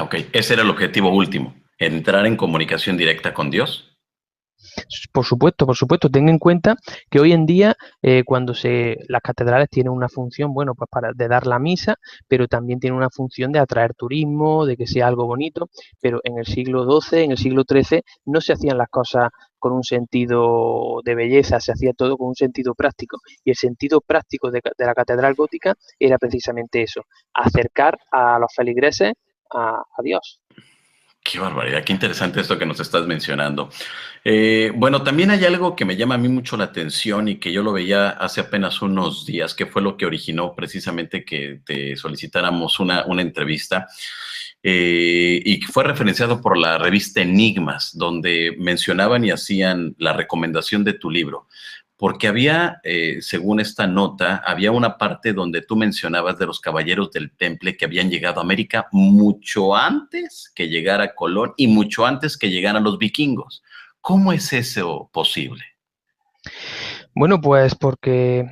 Ok, ese era el objetivo último, entrar en comunicación directa con Dios. Por supuesto. Ten en cuenta que hoy en día, las catedrales tienen una función, bueno, pues de dar la misa, pero también tienen una función de atraer turismo, de que sea algo bonito, pero en el siglo XII, en el siglo XIII, no se hacían las cosas con un sentido de belleza, se hacía todo con un sentido práctico. Y el sentido práctico de la catedral gótica era precisamente eso, acercar a los feligreses a Dios. Qué barbaridad, qué interesante esto que nos estás mencionando. Bueno, también hay algo que me llama a mí mucho la atención y que yo lo veía hace apenas unos días, que fue lo que originó precisamente que te solicitáramos una entrevista, y que fue referenciado por la revista Enigmas, donde mencionaban y hacían la recomendación de tu libro. Porque había, según esta nota, había una parte donde tú mencionabas de los caballeros del Temple que habían llegado a América mucho antes que llegara Colón y mucho antes que llegaran los vikingos. ¿Cómo es eso posible? Bueno, pues porque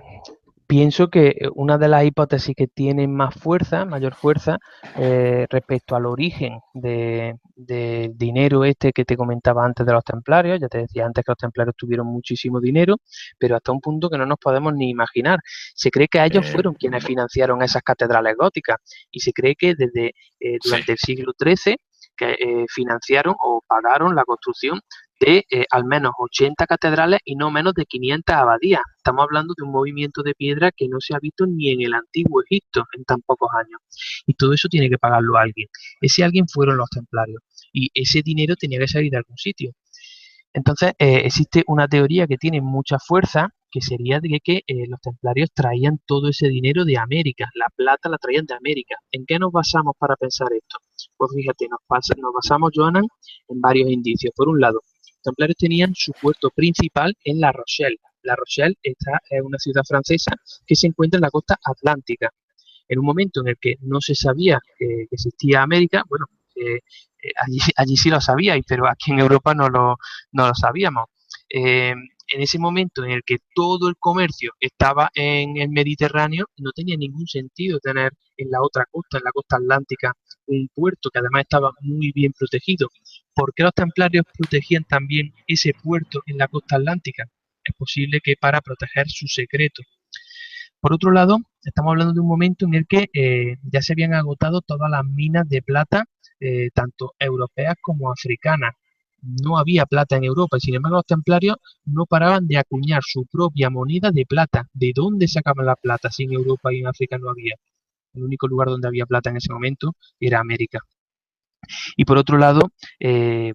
pienso que una de las hipótesis que tiene mayor fuerza, respecto al origen del dinero este que te comentaba antes de los templarios, ya te decía antes que los templarios tuvieron muchísimo dinero, pero hasta un punto que no nos podemos ni imaginar. Se cree que ellos fueron quienes financiaron esas catedrales góticas y se cree que durante el siglo XIII financiaron o pagaron la construcción de al menos 80 catedrales y no menos de 500 abadías. Estamos hablando de un movimiento de piedra que no se ha visto ni en el antiguo Egipto en tan pocos años. Y todo eso tiene que pagarlo alguien. Ese alguien fueron los templarios. Y ese dinero tenía que salir de algún sitio. Entonces, existe una teoría que tiene mucha fuerza, que sería de que los templarios traían todo ese dinero de América, la plata la traían de América. ¿En qué nos basamos para pensar esto? Pues fíjate, nos basamos, Joanan, en varios indicios. Por un lado, los templarios tenían su puerto principal en La Rochelle. La Rochelle es una ciudad francesa que se encuentra en la costa atlántica. En un momento en el que no se sabía que existía América, bueno, allí sí lo sabíais, pero aquí en Europa no lo sabíamos. En ese momento en el que todo el comercio estaba en el Mediterráneo, no tenía ningún sentido tener en la otra costa, en la costa atlántica, un puerto que además estaba muy bien protegido. ¿Por qué los templarios protegían también ese puerto en la costa atlántica? Es posible que para proteger su secreto. Por otro lado, estamos hablando de un momento en el que ya se habían agotado todas las minas de plata, tanto europeas como africanas. No había plata en Europa y sin embargo los templarios no paraban de acuñar su propia moneda de plata. ¿De dónde sacaban la plata si en Europa y en África no había? El único lugar donde había plata en ese momento era América. Y por otro lado,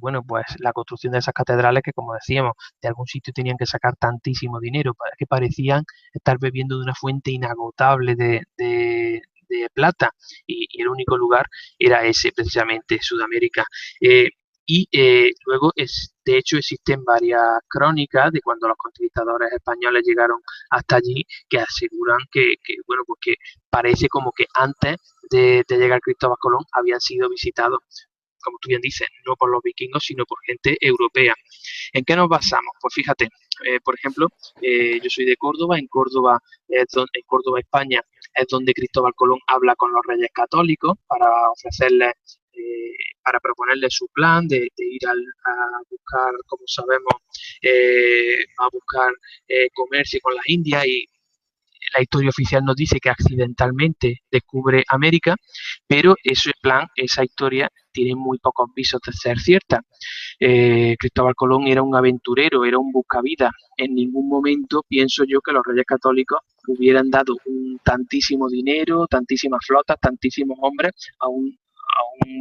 bueno, pues la construcción de esas catedrales que, como decíamos, de algún sitio tenían que sacar tantísimo dinero, que parecían estar bebiendo de una fuente inagotable de plata, y el único lugar era ese, precisamente, Sudamérica. Luego, de hecho, existen varias crónicas de cuando los conquistadores españoles llegaron hasta allí que aseguran bueno, pues que parece como que antes de llegar Cristóbal Colón habían sido visitados, como tú bien dices, no por los vikingos, sino por gente europea. ¿En qué nos basamos? Pues fíjate, por ejemplo, yo soy de Córdoba, en Córdoba, España, es donde Cristóbal Colón habla con los reyes católicos para ofrecerles, para proponerles su plan de ir a buscar, como sabemos, a buscar comercio con las Indias, y la historia oficial nos dice que accidentalmente descubre América, pero ese plan, esa historia, tiene muy pocos visos de ser cierta. Cristóbal Colón era un aventurero, era un buscavidas. En ningún momento pienso yo que los reyes católicos hubieran dado un tantísimo dinero, tantísimas flotas, tantísimos hombres a un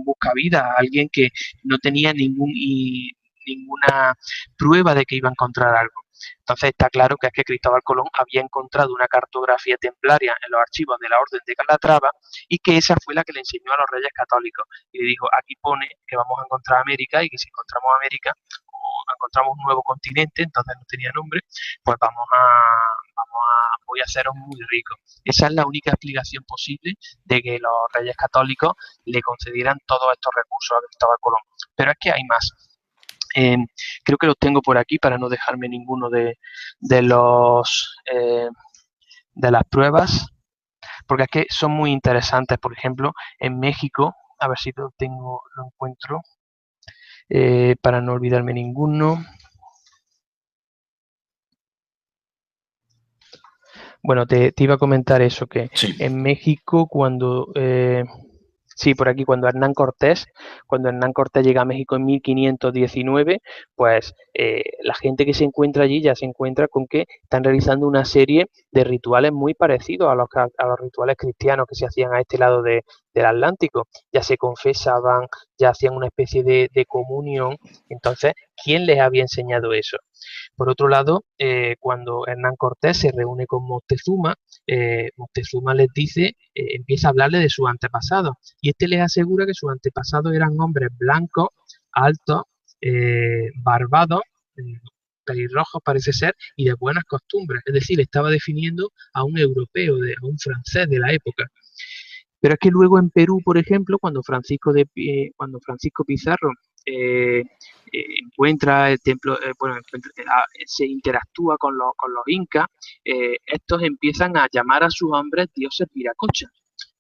buscavidas, a alguien que no tenía ninguna prueba de que iba a encontrar algo. Entonces está claro que es que Cristóbal Colón había encontrado una cartografía templaria en los archivos de la Orden de Calatrava, y que esa fue la que le enseñó a los reyes católicos. Y le dijo, aquí pone que vamos a encontrar América, y que si encontramos América o encontramos un nuevo continente, entonces no tenía nombre, pues voy a haceros muy ricos. Esa es la única explicación posible de que los reyes católicos le concedieran todos estos recursos a Cristóbal Colón. Pero es que hay más. Eh, Creo que los tengo por aquí para no dejarme ninguno de los de las pruebas, porque es que son muy interesantes. Por ejemplo, en México, a ver si lo encuentro, para no olvidarme ninguno. Bueno, te iba a comentar eso, que Sí. en México sí, por aquí, cuando Hernán Cortés llega a México en 1519, pues la gente que se encuentra allí ya se encuentra con que están realizando una serie de rituales muy parecidos a los rituales cristianos que se hacían a este lado del Atlántico. Ya se confesaban, ya hacían una especie de comunión. Entonces, ¿quién les había enseñado eso? Por otro lado, cuando Hernán Cortés se reúne con Moctezuma, Moctezuma les dice, empieza a hablarle de sus antepasados, y este les asegura que sus antepasados eran hombres blancos, altos, barbados, pelirrojos parece ser, y de buenas costumbres. Es decir, estaba definiendo a un europeo, a un francés de la época. Pero es que luego en Perú, por ejemplo, cuando Francisco Pizarro eh, encuentra el templo, se interactúa con los incas, estos empiezan a llamar a sus hombres dioses viracochas.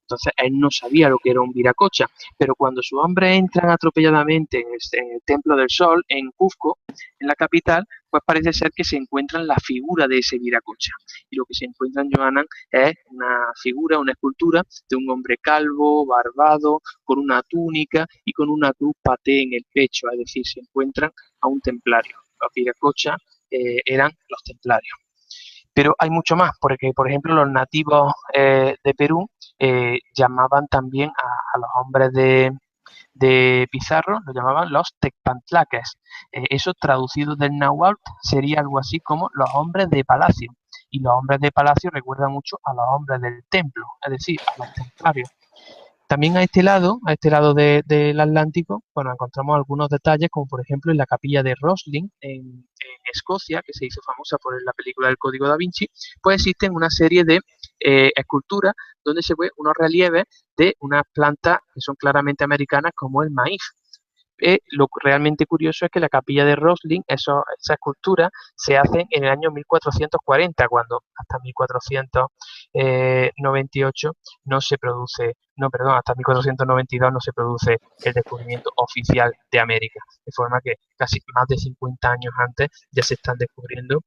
Entonces él no sabía lo que era un viracocha, pero cuando sus hombres entran atropelladamente en el Templo del Sol, en Cuzco, en la capital, pues parece ser que se encuentran la figura de ese viracocha. Y lo que se encuentran, Johanan, es una figura, una escultura de un hombre calvo, barbado, con una túnica y con una cruz paté en el pecho, es decir, se encuentran a un templario. Los viracochas eran los templarios. Pero hay mucho más, porque, por ejemplo, los nativos de Perú llamaban también a los hombres de Pizarro lo llamaban los tecpantlaques. Eso traducido del náhuatl sería algo así como los hombres de palacio. Y los hombres de palacio recuerdan mucho a los hombres del templo, es decir, a los templarios. También a este lado del Atlántico, bueno, encontramos algunos detalles, como por ejemplo en la capilla de Rosslyn, en Escocia, que se hizo famosa por la película del Código da Vinci, pues existen una serie de esculturas donde se ven unos relieves de unas plantas que son claramente americanas, como el maíz. Lo realmente curioso es que la capilla de Rosslyn, esa escultura, se hace en el año 1440, cuando hasta 1498 no se produce, no, perdón, hasta 1492 no se produce el descubrimiento oficial de América. De forma que casi más de 50 años antes ya se están descubriendo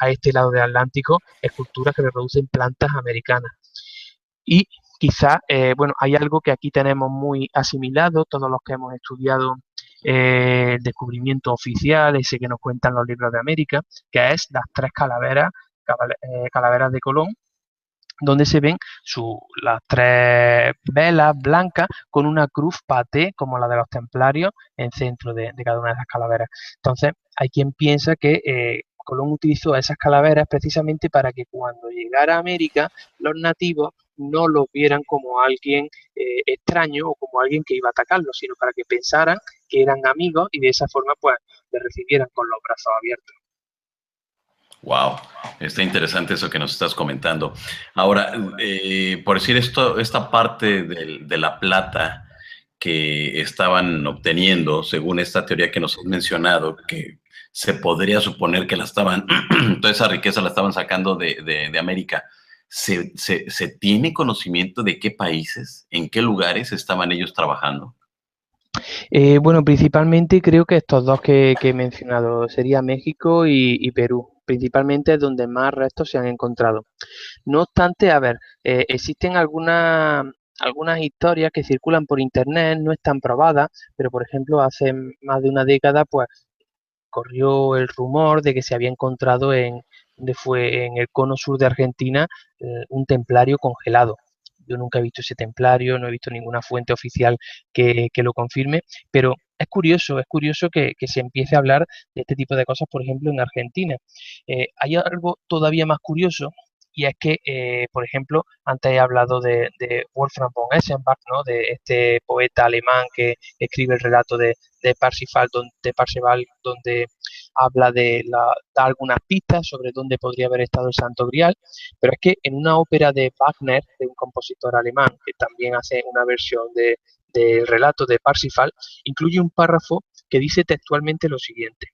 a este lado del Atlántico esculturas que reproducen plantas americanas. Y quizá, bueno, hay algo que aquí tenemos muy asimilado, todos los que hemos estudiado el descubrimiento oficial, ese que nos cuentan los libros de América, que es las tres calaveras de Colón, donde se ven las tres velas blancas con una cruz paté, como la de los templarios, en centro de cada una de las calaveras. Entonces, hay quien piensa que Colón utilizó esas calaveras precisamente para que cuando llegara a América, los nativos no los vieran como alguien extraño o como alguien que iba a atacarlos, sino para que pensaran que eran amigos y de esa forma pues le recibieran con los brazos abiertos. Wow, está interesante eso que nos estás comentando. Ahora, por decir esto, esta parte de la plata que estaban obteniendo, según esta teoría que nos has mencionado, que se podría suponer que la estaban, toda esa riqueza la estaban sacando de América. ¿Se tiene conocimiento de qué países, en qué lugares estaban ellos trabajando? Bueno, principalmente creo que estos dos que he mencionado sería México y Perú. Principalmente es donde más restos se han encontrado. No obstante, a ver, existen algunas historias que circulan por internet, no están probadas, pero por ejemplo hace más de una década pues corrió el rumor de que se había encontrado donde fue en el cono sur de Argentina, un templario congelado. Yo nunca he visto ese templario, no he visto ninguna fuente oficial que lo confirme, pero es curioso que se empiece a hablar de este tipo de cosas, por ejemplo, en Argentina. Hay algo todavía más curioso, y es que, por ejemplo, antes he hablado de Wolfram von Eschenbach, ¿no? De este poeta alemán que escribe el relato de Parsifal, donde habla da algunas pistas sobre dónde podría haber estado el Santo Grial, pero es que en una ópera de Wagner, de un compositor alemán, que también hace una versión del relato de Parsifal, incluye un párrafo que dice textualmente lo siguiente: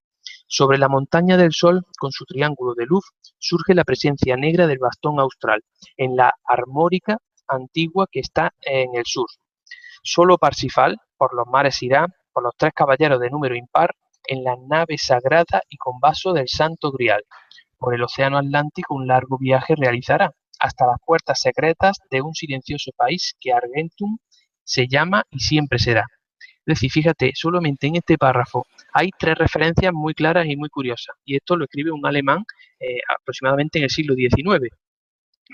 sobre la montaña del Sol, con su triángulo de luz, surge la presencia negra del bastón austral, en la armórica antigua que está en el sur. Solo Parsifal, por los mares irá, por los tres caballeros de número impar, en la nave sagrada y con vaso del Santo Grial. Por el océano Atlántico un largo viaje realizará, hasta las puertas secretas de un silencioso país que Argentum se llama y siempre será. Es decir, fíjate, solamente en este párrafo hay tres referencias muy claras y muy curiosas. Y esto lo escribe un alemán aproximadamente en el siglo XIX.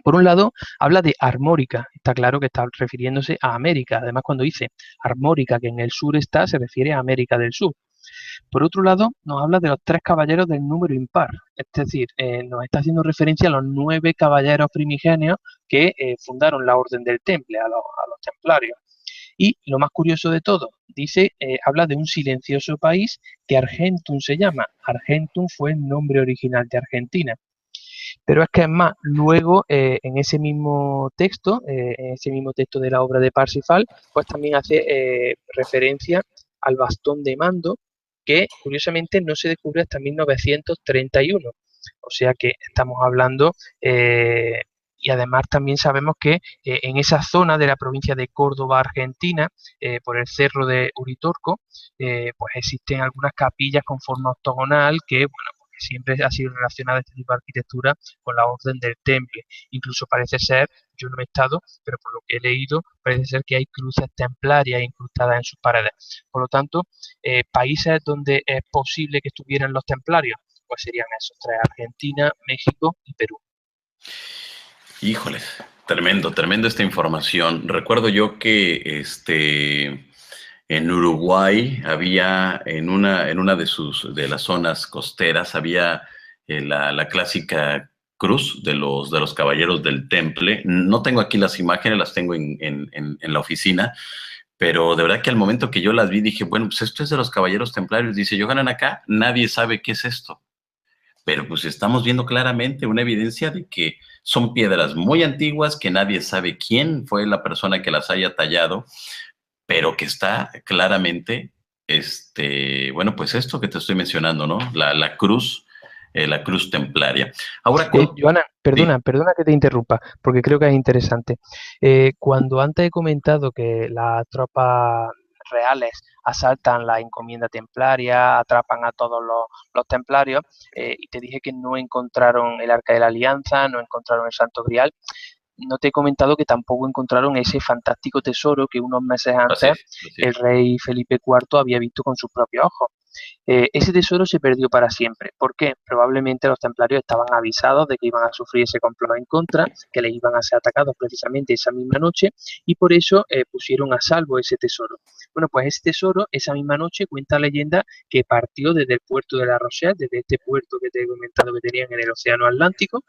Por un lado, habla de armórica. Está claro que está refiriéndose a América. Además, cuando dice armórica, que en el sur está, se refiere a América del Sur. Por otro lado, nos habla de los tres caballeros del número impar. Es decir, nos está haciendo referencia a los 9 caballeros primigenios que fundaron la Orden del Temple, a los templarios. Y lo más curioso de todo, habla de un silencioso país que Argentum se llama. Argentum fue el nombre original de Argentina. Pero es que es más, luego en ese mismo texto de la obra de Parsifal, pues también hace referencia al bastón de mando, que curiosamente no se descubrió hasta 1931. O sea que estamos hablando, y además también sabemos que en esa zona de la provincia de Córdoba, Argentina, por el cerro de Uritorco, pues existen algunas capillas con forma octogonal que, bueno, siempre ha sido relacionada este tipo de arquitectura con la orden del temple. Incluso parece ser, yo no he estado, pero por lo que he leído, parece ser que hay cruces templarias incrustadas en sus paredes. Por lo tanto, países donde es posible que estuvieran los templarios, pues serían esos tres: Argentina, México y Perú. Híjoles, tremendo esta información. Recuerdo yo que En Uruguay había, en una de las zonas costeras, había la clásica cruz de los Caballeros del Temple. No tengo aquí las imágenes, las tengo en la oficina, pero de verdad que al momento que yo las vi dije, bueno, pues esto es de los Caballeros Templarios. Dice, yo ganan acá, nadie sabe qué es esto. Pero pues estamos viendo claramente una evidencia de que son piedras muy antiguas, que nadie sabe quién fue la persona que las haya tallado, pero que está claramente, bueno, pues esto que te estoy mencionando, ¿no? La cruz templaria. Ahora, Joana, sí, perdona que te interrumpa, porque creo que es interesante. Cuando antes he comentado que las tropas reales asaltan la encomienda templaria, atrapan a todos los templarios, y te dije que no encontraron el Arca de la Alianza, no encontraron el Santo Grial, no te he comentado que tampoco encontraron ese fantástico tesoro que unos meses así antes es, así el es. rey Felipe IV había visto con sus propios ojos. Ese tesoro se perdió para siempre. ¿Por qué? Probablemente los templarios estaban avisados de que iban a sufrir ese complot en contra, que les iban a ser atacados precisamente esa misma noche y por eso pusieron a salvo ese tesoro. Bueno, pues ese tesoro, esa misma noche, cuenta la leyenda que partió desde el puerto de La Rochelle, desde este puerto que te he comentado que tenían en el Océano Atlántico.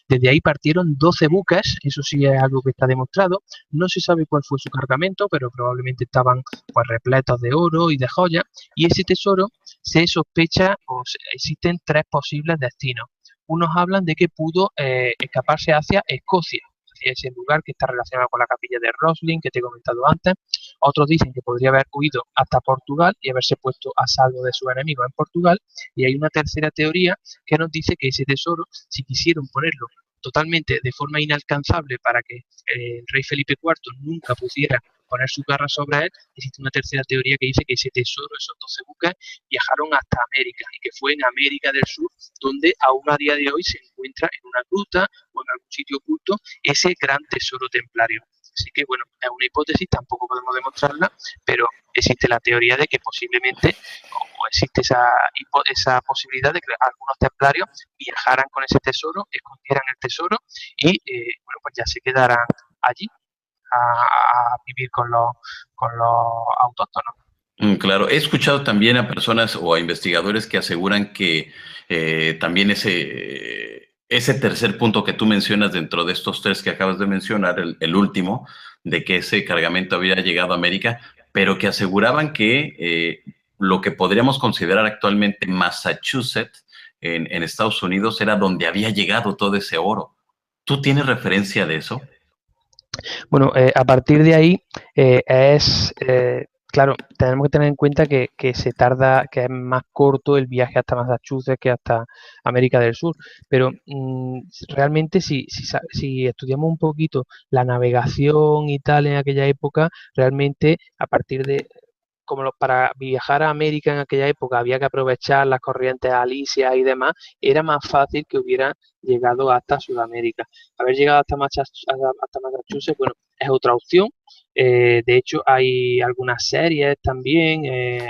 Desde ahí partieron 12 buques, eso sí es algo que está demostrado. No se sabe cuál fue su cargamento, pero probablemente estaban pues repletos de oro y de joyas. Y ese tesoro se sospecha o existen tres posibles destinos. Unos hablan de que pudo escaparse hacia Escocia, hacia ese lugar que está relacionado con la capilla de Roslin que te he comentado antes. Otros dicen que podría haber huido hasta Portugal y haberse puesto a salvo de sus enemigos en Portugal. Y hay una tercera teoría que nos dice que ese tesoro, si quisieron ponerlo totalmente de forma inalcanzable para que el rey Felipe IV nunca pudiera poner su garra sobre él, existe una tercera teoría que dice que ese tesoro, esos 12 buques, viajaron hasta América y que fue en América del Sur donde aún a día de hoy se encuentra en una gruta o en algún sitio oculto ese gran tesoro templario. Así que bueno, es una hipótesis, tampoco podemos demostrarla, pero existe la teoría de que posiblemente o existe esa posibilidad de que algunos templarios viajaran con ese tesoro, escondieran el tesoro y bueno, pues ya se quedaran allí a vivir con los autóctonos. Claro, he escuchado también a personas o a investigadores que aseguran que también ese tercer punto que tú mencionas dentro de estos tres que acabas de mencionar, el último, de que ese cargamento había llegado a América, pero que aseguraban que lo que podríamos considerar actualmente Massachusetts en Estados Unidos era donde había llegado todo ese oro. ¿Tú tienes referencia de eso? Bueno, a partir de ahí claro, tenemos que tener en cuenta que se tarda, que es más corto el viaje hasta Massachusetts que hasta América del Sur, pero realmente si estudiamos un poquito la navegación y tal en aquella época, realmente a partir de, para viajar a América en aquella época había que aprovechar las corrientes alisias y demás, era más fácil que hubiera llegado hasta Sudamérica. Haber llegado hasta Massachusetts, bueno, es otra opción. De hecho, hay algunas series también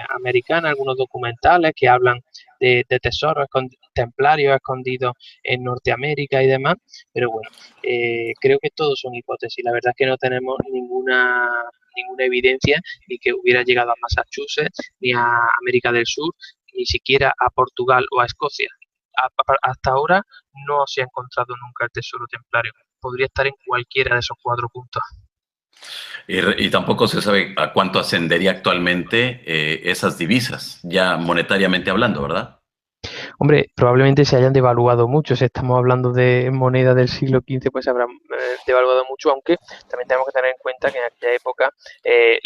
americanas, algunos documentales que hablan de tesoros templarios escondidos en Norteamérica y demás, pero bueno, creo que todos son hipótesis. La verdad es que no tenemos ninguna evidencia ni que hubiera llegado a Massachusetts, ni a América del Sur, ni siquiera a Portugal o a Escocia. Hasta ahora no se ha encontrado nunca el tesoro templario. Podría estar en cualquiera de esos 4 puntos. Y tampoco se sabe a cuánto ascendería actualmente esas divisas, ya monetariamente hablando, ¿verdad? Hombre, probablemente se hayan devaluado mucho. Si estamos hablando de moneda del siglo XV, pues se habrán devaluado mucho, aunque también tenemos que tener en cuenta que en aquella época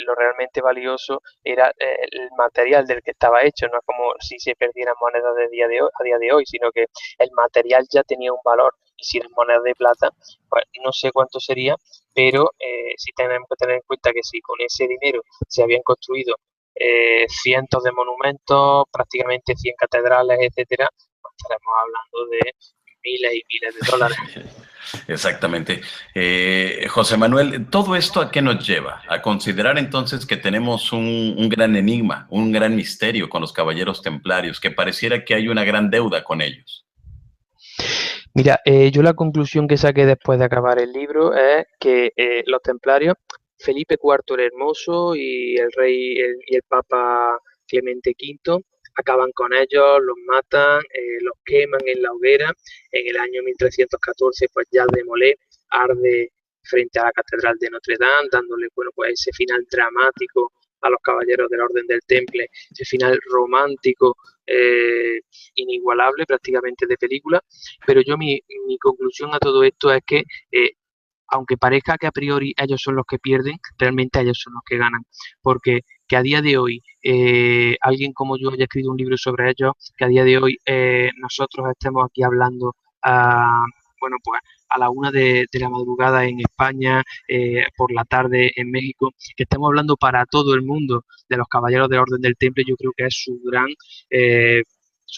lo realmente valioso era el material del que estaba hecho. No es como si se perdieran monedas a día de hoy, sino que el material ya tenía un valor. Y si eran monedas de plata, pues no sé cuánto sería, pero sí tenemos que tener en cuenta que si con ese dinero se habían construido cientos de monumentos, prácticamente 100 catedrales, etcétera, pues estaremos hablando de miles y miles de dólares. Exactamente. José Manuel, ¿todo esto a qué nos lleva? A considerar entonces que tenemos un gran enigma, un gran misterio con los caballeros templarios, que pareciera que hay una gran deuda con ellos. Mira, yo la conclusión que saqué después de acabar el libro es que los templarios Felipe IV el Hermoso y el rey y el Papa Clemente V acaban con ellos, los matan, los queman en la hoguera. En el año 1314, pues ya de Molé arde frente a la Catedral de Notre Dame, dándole, bueno, pues ese final dramático a los caballeros del Orden del Temple, ese final romántico, inigualable prácticamente de película. Pero yo mi conclusión a todo esto es que aunque parezca que a priori ellos son los que pierden, realmente ellos son los que ganan. Porque que a día de hoy alguien como yo haya escrito un libro sobre ellos, que a día de hoy nosotros estemos aquí hablando a, bueno, pues a la 1 de la madrugada en España, por la tarde en México, que estemos hablando para todo el mundo de los Caballeros del Orden del Temple, yo creo que es su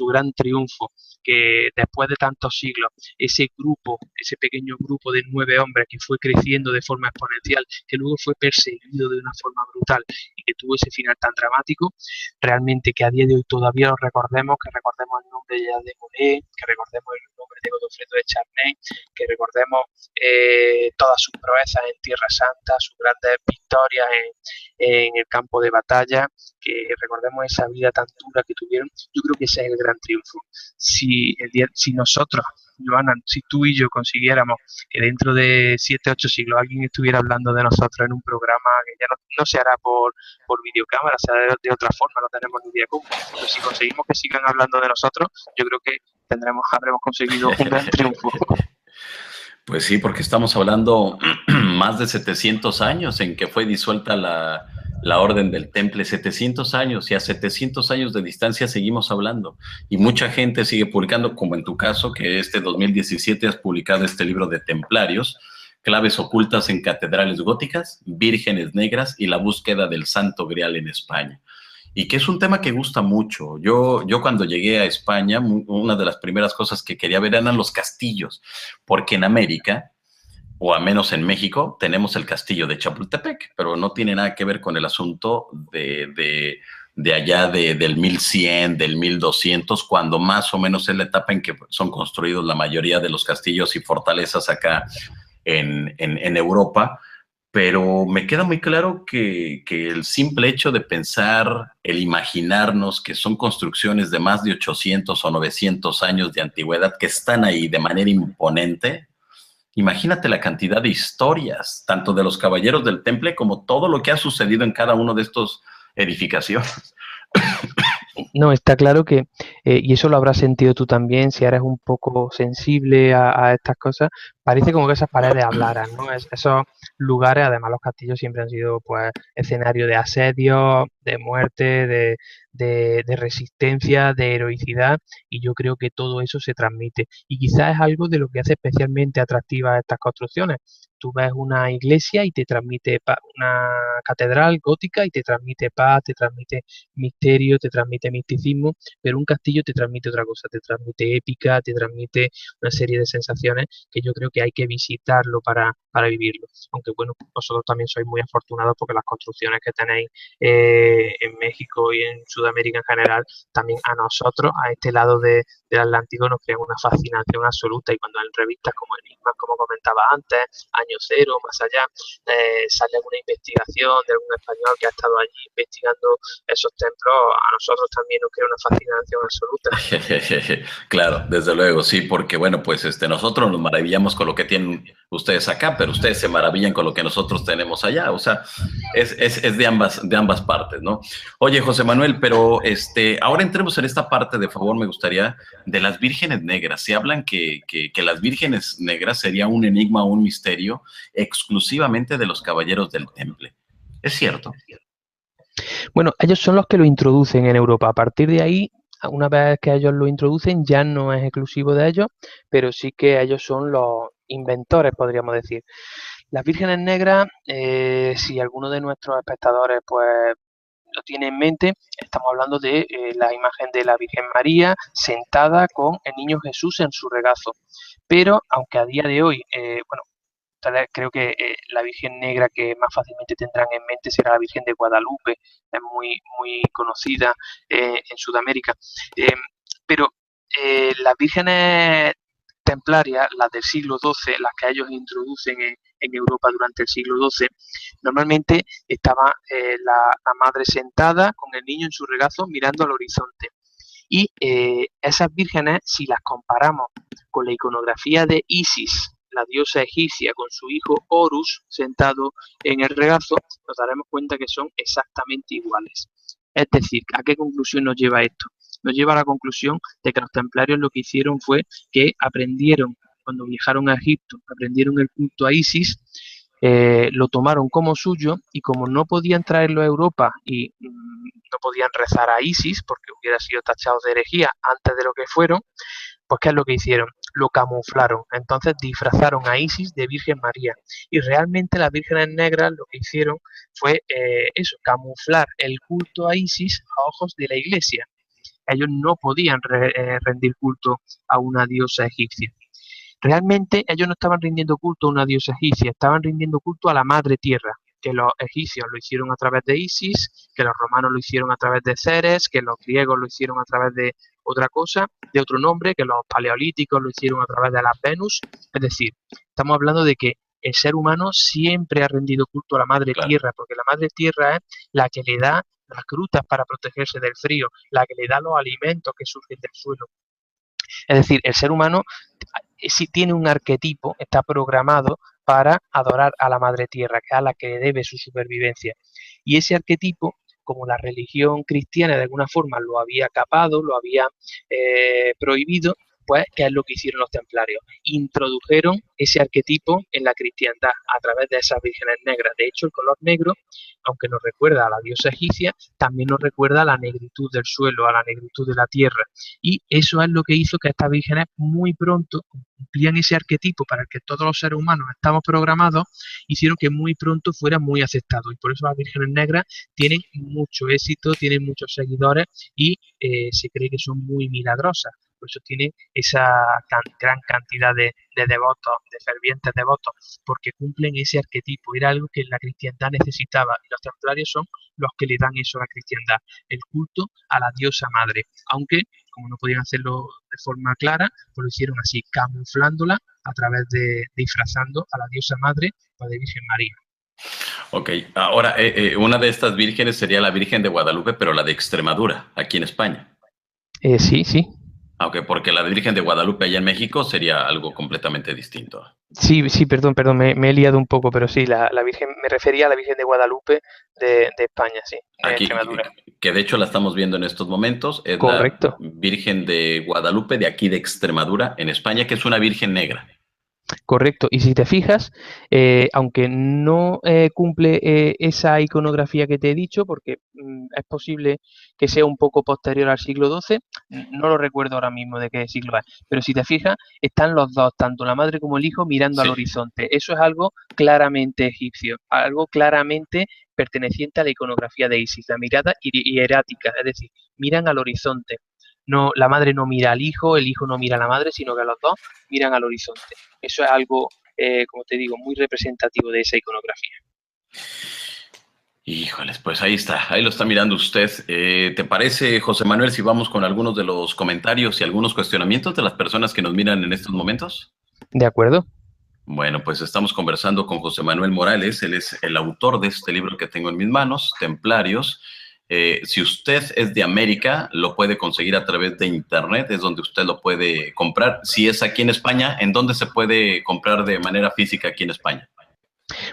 gran triunfo, que después de tantos siglos, ese grupo, ese pequeño grupo de 9 hombres que fue creciendo de forma exponencial, que luego fue perseguido de una forma brutal y que tuvo ese final tan dramático, realmente que a día de hoy todavía lo recordemos, que recordemos el nombre ya de Monet, que recordemos el nombre de Godofredo de Charnay, que recordemos todas sus proezas en Tierra Santa, sus grandes victorias en el campo de batalla, que recordemos esa vida tan dura que tuvieron. Yo creo que ese es el gran triunfo. Si nosotros, Joana, si tú y yo consiguiéramos que dentro de 7, 8 siglos alguien estuviera hablando de nosotros en un programa que ya no se hará por videocámara, se hará de otra forma, no tenemos ni idea cómo, pero si conseguimos que sigan hablando de nosotros, yo creo que habremos conseguido un gran triunfo. Pues sí, porque estamos hablando más de 700 años en que fue disuelta la Orden del Temple, 700 años, y a 700 años de distancia seguimos hablando. Y mucha gente sigue publicando, como en tu caso, que este 2017 has publicado este libro de Templarios, claves ocultas en catedrales góticas, vírgenes negras y la búsqueda del Santo Grial en España. Y que es un tema que gusta mucho. Yo cuando llegué a España, una de las primeras cosas que quería ver eran los castillos, porque en América, o al menos en México, tenemos el castillo de Chapultepec, pero no tiene nada que ver con el asunto de allá del 1100, del 1200, cuando más o menos es la etapa en que son construidos la mayoría de los castillos y fortalezas acá en Europa. Pero me queda muy claro que el simple hecho de pensar, el imaginarnos que son construcciones de más de 800 o 900 años de antigüedad que están ahí de manera imponente, imagínate la cantidad de historias, tanto de los caballeros del Temple como todo lo que ha sucedido en cada uno de estos edificaciones. No, está claro que, y eso lo habrás sentido tú también, si eres un poco sensible a estas cosas, parece como que esas paredes hablaran, ¿no? Esos lugares, además los castillos siempre han sido pues escenario de asedio, de muerte, de resistencia, de heroicidad, y yo creo que todo eso se transmite. Y quizás es algo de lo que hace especialmente atractivas estas construcciones. Tú ves una iglesia y te transmite una catedral gótica y te transmite paz, te transmite misterio, te transmite misticismo, pero un castillo te transmite otra cosa, te transmite épica, te transmite una serie de sensaciones que yo creo que hay que visitarlo para vivirlo. Aunque bueno, vosotros también sois muy afortunados porque las construcciones que tenéis en México y en Sudamérica en general, también a nosotros, a este lado del Atlántico, nos crean una fascinación absoluta y cuando en revistas como Enigma, como comentaba antes, Año Cero, más allá, sale alguna investigación de algún español que ha estado allí investigando esos templos, a nosotros también nos crea una fascinación absoluta. Claro, desde luego, sí, porque bueno, pues nosotros nos maravillamos con lo que tienen ustedes acá, pero ustedes se maravillan con lo que nosotros tenemos allá, o sea, es de ambas partes, ¿no? Oye, José Manuel, pero ahora entremos en esta parte, de favor, me gustaría, de las vírgenes negras. Se hablan que las vírgenes negras sería un enigma, un misterio exclusivamente de los caballeros del Temple. ¿Es cierto? Bueno, ellos son los que lo introducen en Europa. A partir de ahí, una vez que ellos lo introducen, ya no es exclusivo de ellos, pero sí que ellos son los inventores, podríamos decir. Las vírgenes negras, si alguno de nuestros espectadores pues lo tiene en mente, estamos hablando de la imagen de la Virgen María sentada con el niño Jesús en su regazo. Pero aunque a día de hoy, bueno, creo que la Virgen Negra que más fácilmente tendrán en mente será la Virgen de Guadalupe, es muy conocida en Sudamérica. Pero las vírgenes templarias, las del siglo XII, las que ellos introducen en Europa durante el siglo XII, normalmente estaba la madre sentada con el niño en su regazo mirando al horizonte. Y esas vírgenes, si las comparamos con la iconografía de Isis, la diosa egipcia, con su hijo Horus sentado en el regazo, nos daremos cuenta que son exactamente iguales. Es decir, ¿a qué conclusión nos lleva esto? Nos lleva a la conclusión de que los templarios lo que hicieron fue que aprendieron, cuando viajaron a Egipto, aprendieron el culto a Isis, lo tomaron como suyo, y como no podían traerlo a Europa y no podían rezar a Isis porque hubiera sido tachado de herejía antes de lo que fueron, pues ¿qué es lo que hicieron? Lo camuflaron. Entonces disfrazaron a Isis de Virgen María. Y realmente las vírgenes negras lo que hicieron fue eso, camuflar el culto a Isis a ojos de la iglesia. Ellos no podían rendir culto a una diosa egipcia. Realmente ellos no estaban rindiendo culto a una diosa egipcia, estaban rindiendo culto a la madre tierra, que los egipcios lo hicieron a través de Isis, que los romanos lo hicieron a través de Ceres, que los griegos lo hicieron a través de otra cosa, de otro nombre, que los paleolíticos lo hicieron a través de las Venus. Es decir, estamos hablando de que el ser humano siempre ha rendido culto a la madre tierra, porque la madre tierra es la que le da las grutas para protegerse del frío, la que le da los alimentos que surgen del suelo. Es decir, el ser humano sí tiene un arquetipo, está programado para adorar a la madre tierra, que es a la que debe su supervivencia. Y ese arquetipo, como la religión cristiana de alguna forma lo había capado, lo había prohibido, pues, ¿qué es lo que hicieron los templarios? Introdujeron ese arquetipo en la cristiandad a través de esas vírgenes negras. De hecho, el color negro, aunque nos recuerda a la diosa egipcia, también nos recuerda a la negritud del suelo, a la negritud de la tierra. Y eso es lo que hizo que estas vírgenes muy pronto cumplían ese arquetipo para el que todos los seres humanos estamos programados, hicieron que muy pronto fueran muy aceptados. Y por eso las vírgenes negras tienen mucho éxito, tienen muchos seguidores y se cree que son muy milagrosas. Por eso tienen esa gran cantidad de devotos, de fervientes devotos, porque cumplen ese arquetipo. Era algo que la cristiandad necesitaba, y los templarios son los que le dan eso a la cristiandad, el culto a la diosa madre. Aunque, como no podían hacerlo de forma clara, pues lo hicieron así, camuflándola a través de disfrazando a la diosa madre o de Virgen María. Ok, ahora una de estas vírgenes sería la Virgen de Guadalupe, pero la de Extremadura, aquí en España. Sí, sí. Aunque porque la Virgen de Guadalupe allá en México sería algo completamente distinto. Sí, sí, perdón, me he liado un poco, pero sí, la Virgen, me refería a la Virgen de Guadalupe de España, sí, de Aquí, Extremadura. que de hecho la estamos viendo en estos momentos, es Correcto. la Virgen de Guadalupe de aquí de Extremadura, en España, que es una Virgen negra. Correcto, y si te fijas, aunque no cumple esa iconografía que te he dicho, porque es posible que sea un poco posterior al siglo XII, no lo recuerdo ahora mismo de qué siglo es, pero si te fijas, están los dos, tanto la madre como el hijo, mirando al horizonte. Eso es algo claramente egipcio, algo claramente perteneciente a la iconografía de Isis, la mirada hierática, es decir, miran al horizonte. No, la madre no mira al hijo, el hijo no mira a la madre, sino que los dos miran al horizonte. Eso es algo, como te digo, muy representativo de esa iconografía. Híjoles, pues ahí está, ahí lo está mirando usted. ¿Te parece, José Manuel, si vamos con algunos de los comentarios y algunos cuestionamientos de las personas que nos miran en estos momentos? De acuerdo. Bueno, pues estamos conversando con José Manuel Morales, él es el autor de este libro que tengo en mis manos, Templarios. Si usted es de América, lo puede conseguir a través de internet, es donde usted lo puede comprar. Si es aquí en España, ¿en dónde se puede comprar de manera física aquí en España?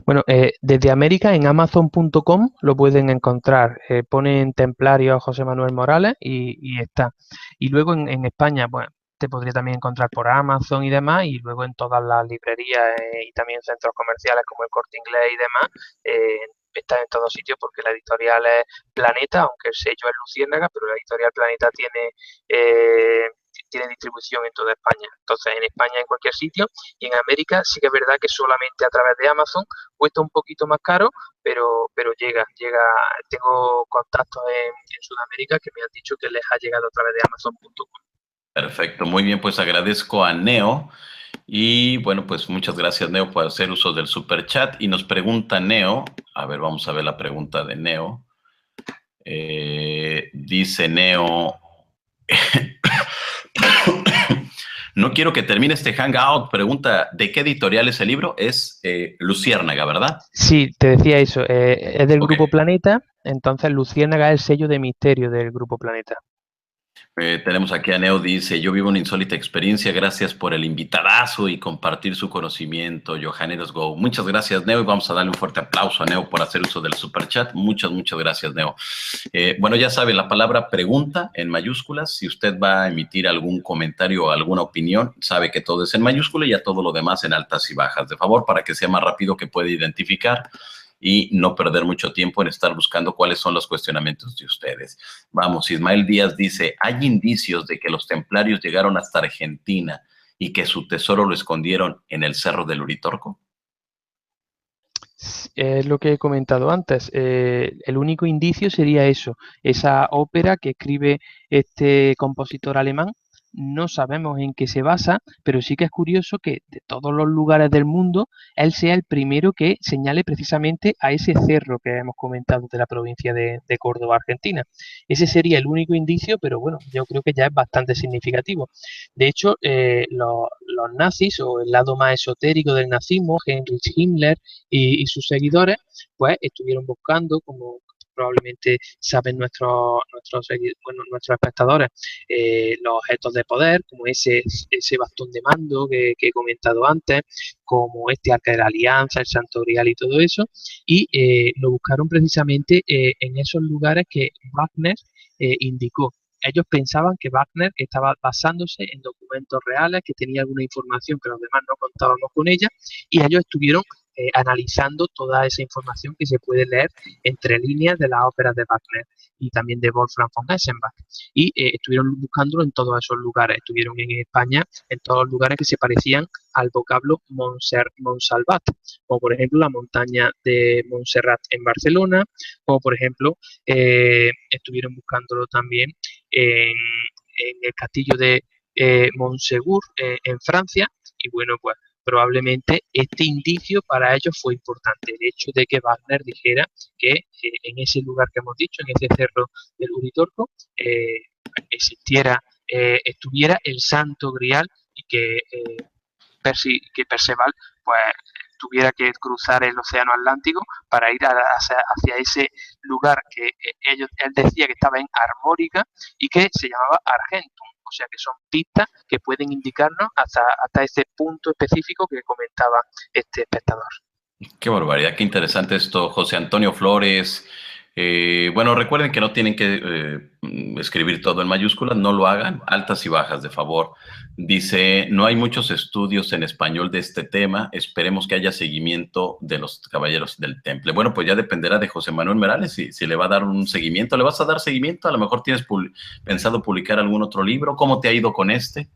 Bueno, desde América en Amazon.com lo pueden encontrar. Ponen Templario José Manuel Morales y está. Y luego en España, bueno, te podría también encontrar por Amazon y demás, y luego en todas las librerías y también centros comerciales como el Corte Inglés y demás. Está en todos sitios porque la editorial es Planeta, aunque el sello es Luciérnaga, pero la editorial Planeta tiene distribución en toda España. Entonces, en España en cualquier sitio, y en América sí que es verdad que solamente a través de Amazon cuesta un poquito más caro, pero llega. Tengo contactos en Sudamérica que me han dicho que les ha llegado a través de Amazon.com. Perfecto, muy bien, pues agradezco a Neo. Y bueno, pues muchas gracias, Neo, por hacer uso del super chat. Y nos pregunta Neo, a ver, vamos a ver la pregunta de Neo. Dice Neo, No quiero que termine este hangout. Pregunta, ¿de qué editorial es el libro? Es Luciérnaga, ¿verdad? Sí, te decía eso, es del Ok. Grupo Planeta, entonces Luciérnaga es el sello de misterio del Grupo Planeta. Tenemos aquí a Neo, dice, yo vivo una insólita experiencia, gracias por el invitadazo y compartir su conocimiento, Johanneros Go. Muchas gracias, Neo, y vamos a darle un fuerte aplauso a Neo por hacer uso del superchat. Muchas, muchas gracias, Neo. Bueno, ya sabe, la palabra pregunta en mayúsculas. Si usted va a emitir algún comentario o alguna opinión, sabe que todo es en mayúscula y a todo lo demás en altas y bajas. De favor, para que sea más rápido que pueda identificar y no perder mucho tiempo en estar buscando cuáles son los cuestionamientos de ustedes. Vamos, Ismael Díaz dice, hay indicios de que los templarios llegaron hasta Argentina y que su tesoro lo escondieron en el Cerro del Uritorco. Es lo que he comentado antes. El único indicio sería eso, esa ópera que escribe este compositor alemán. No sabemos en qué se basa, pero sí que es curioso que de todos los lugares del mundo, él sea el primero que señale precisamente a ese cerro que hemos comentado de la provincia de Córdoba, Argentina. Ese sería el único indicio, pero bueno, yo creo que ya es bastante significativo. De hecho, los nazis o el lado más esotérico del nazismo, Heinrich Himmler, y sus seguidores, pues estuvieron buscando, como probablemente saben bueno, nuestros espectadores, los objetos de poder, como ese bastón de mando que he comentado antes, como este arca de la alianza, el santo grial y todo eso, y lo buscaron precisamente en esos lugares que Wagner indicó. Ellos pensaban que Wagner estaba basándose en documentos reales, que tenía alguna información que los demás no contábamos con ella, y ellos estuvieron analizando toda esa información que se puede leer entre líneas de las óperas de Wagner y también de Wolfgang von Eschenbach. Y estuvieron buscándolo en todos esos lugares. Estuvieron en España en todos los lugares que se parecían al vocablo Montsalvat, como por ejemplo la montaña de Montserrat en Barcelona, como por ejemplo estuvieron buscándolo también en el castillo de Montsegur en Francia. Y bueno, pues probablemente este indicio para ellos fue importante, el hecho de que Wagner dijera que en ese lugar que hemos dicho, en ese cerro del Uritorco, estuviera el Santo Grial y que Perceval pues tuviera que cruzar el océano Atlántico para ir hacia ese lugar que él decía que estaba en Armórica y que se llamaba Argentum. O sea que son pistas que pueden indicarnos hasta ese punto específico que comentaba este espectador. Qué barbaridad, qué interesante esto, José Antonio Flores. Bueno, recuerden que no tienen que escribir todo en mayúsculas, no lo hagan, altas y bajas, de favor. Dice, no hay muchos estudios en español de este tema, esperemos que haya seguimiento de los caballeros del Temple. Bueno, pues ya dependerá de José Manuel Morales si le va a dar un seguimiento. ¿Le vas a dar seguimiento? A lo mejor tienes pensado publicar algún otro libro. ¿Cómo te ha ido con este?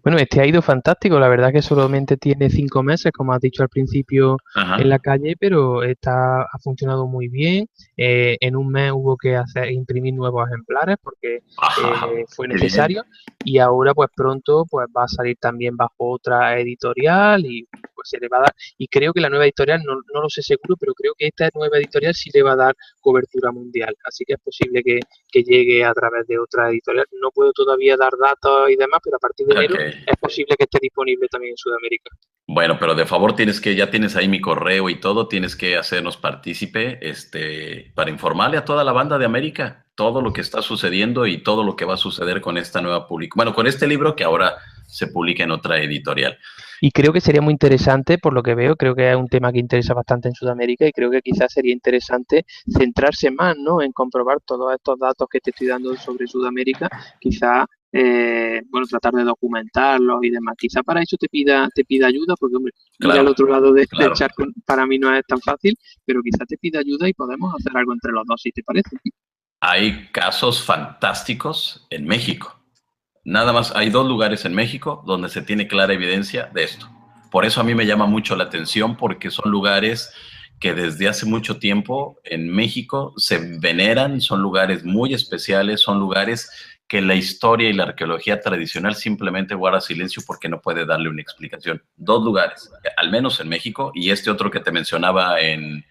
Bueno, este ha ido fantástico, la verdad que solamente tiene 5 meses, como has dicho al principio en la Ajá. calle, pero ha funcionado muy bien. En un mes hubo que imprimir nuevos ejemplares porque Ajá, fue qué bien. necesario y ahora pues pronto pues va a salir también bajo otra editorial y pues se le va a dar, y creo que la nueva editorial, no lo sé seguro, pero creo que esta nueva editorial sí le va a dar cobertura mundial, así que es posible que llegue a través de otra editorial. No puedo todavía dar datos y demás, pero a partir de Ok. enero es posible que esté disponible también en Sudamérica. Bueno, pero de favor ya tienes ahí mi correo y todo, tienes que hacernos partícipe, para informarle a toda la banda de América todo lo que está sucediendo y todo lo que va a suceder con esta nueva publicación, bueno, con este libro que ahora se publica en otra editorial. Y creo que sería muy interesante, por lo que veo, creo que es un tema que interesa bastante en Sudamérica y creo que quizás sería interesante centrarse más, ¿no?, en comprobar todos estos datos que te estoy dando sobre Sudamérica, quizás, bueno, tratar de documentarlos y demás. Quizá para eso te pida ayuda, porque hombre, ir al Claro, otro lado del claro. charco para mí no es tan fácil, pero quizá te pida ayuda y podemos hacer algo entre los dos, si te parece. Hay casos fantásticos en México. Nada más, hay 2 lugares en México donde se tiene clara evidencia de esto. Por eso a mí me llama mucho la atención, porque son lugares que desde hace mucho tiempo en México se veneran, son lugares muy especiales, son lugares que la historia y la arqueología tradicional simplemente guarda silencio porque no puede darle una explicación. 2 lugares, al menos en México, y este otro que te mencionaba en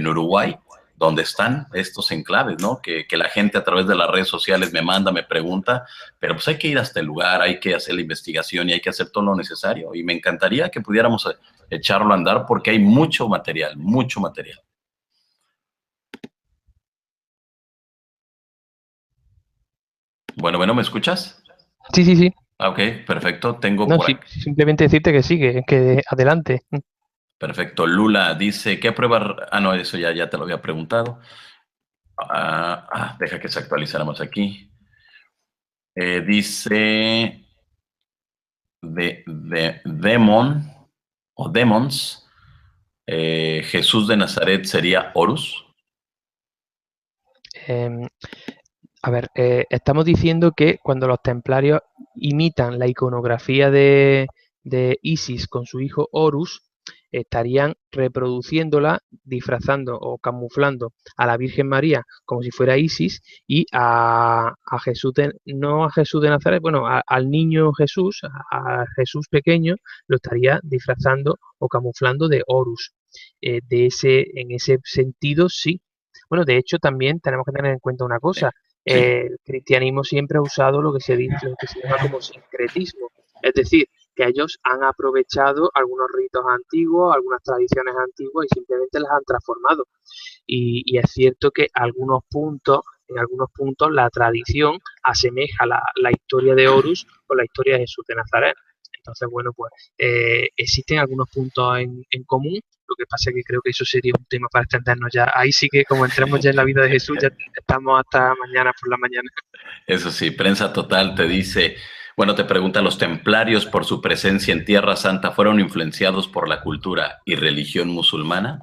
Uruguay, donde están estos enclaves, ¿no? Que la gente a través de las redes sociales me manda, me pregunta, pero pues hay que ir hasta el lugar, hay que hacer la investigación y hay que hacer todo lo necesario. Y me encantaría que pudiéramos echarlo a andar porque hay mucho material, mucho material. Bueno, ¿me escuchas? Sí, sí, sí. Ah, ok, perfecto. Tengo No, por sí, aquí. simplemente decirte que sí, que adelante. Perfecto. Lula dice, ¿qué prueba? Ah, no, eso ya te lo había preguntado. Deja que se actualizáramos aquí. Dice de Demon o Demons, Jesús de Nazaret sería Horus. Em, A ver, estamos diciendo que cuando los templarios imitan la iconografía de Isis con su hijo Horus, estarían reproduciéndola, disfrazando o camuflando a la Virgen María como si fuera Isis y a Jesús, no a Jesús de Nazaret, bueno, al niño Jesús, a Jesús pequeño, lo estaría disfrazando o camuflando de Horus. En ese sentido, sí. Bueno, de hecho, también tenemos que tener en cuenta una cosa. Sí. El cristianismo siempre ha usado lo que se dice, lo que se llama como sincretismo, es decir, que ellos han aprovechado algunos ritos antiguos, algunas tradiciones antiguas y simplemente las han transformado. Y es cierto que en algunos puntos la tradición asemeja la historia de Horus con la historia de Jesús de Nazaret. Entonces, bueno, pues existen algunos puntos en común. Lo que pasa es que creo que eso sería un tema para extendernos ya. Ahí sí que como entremos ya en la vida de Jesús, ya estamos hasta mañana por la mañana. Eso sí, Prensa Total te dice, bueno, te pregunta, ¿los templarios por su presencia en Tierra Santa fueron influenciados por la cultura y religión musulmana?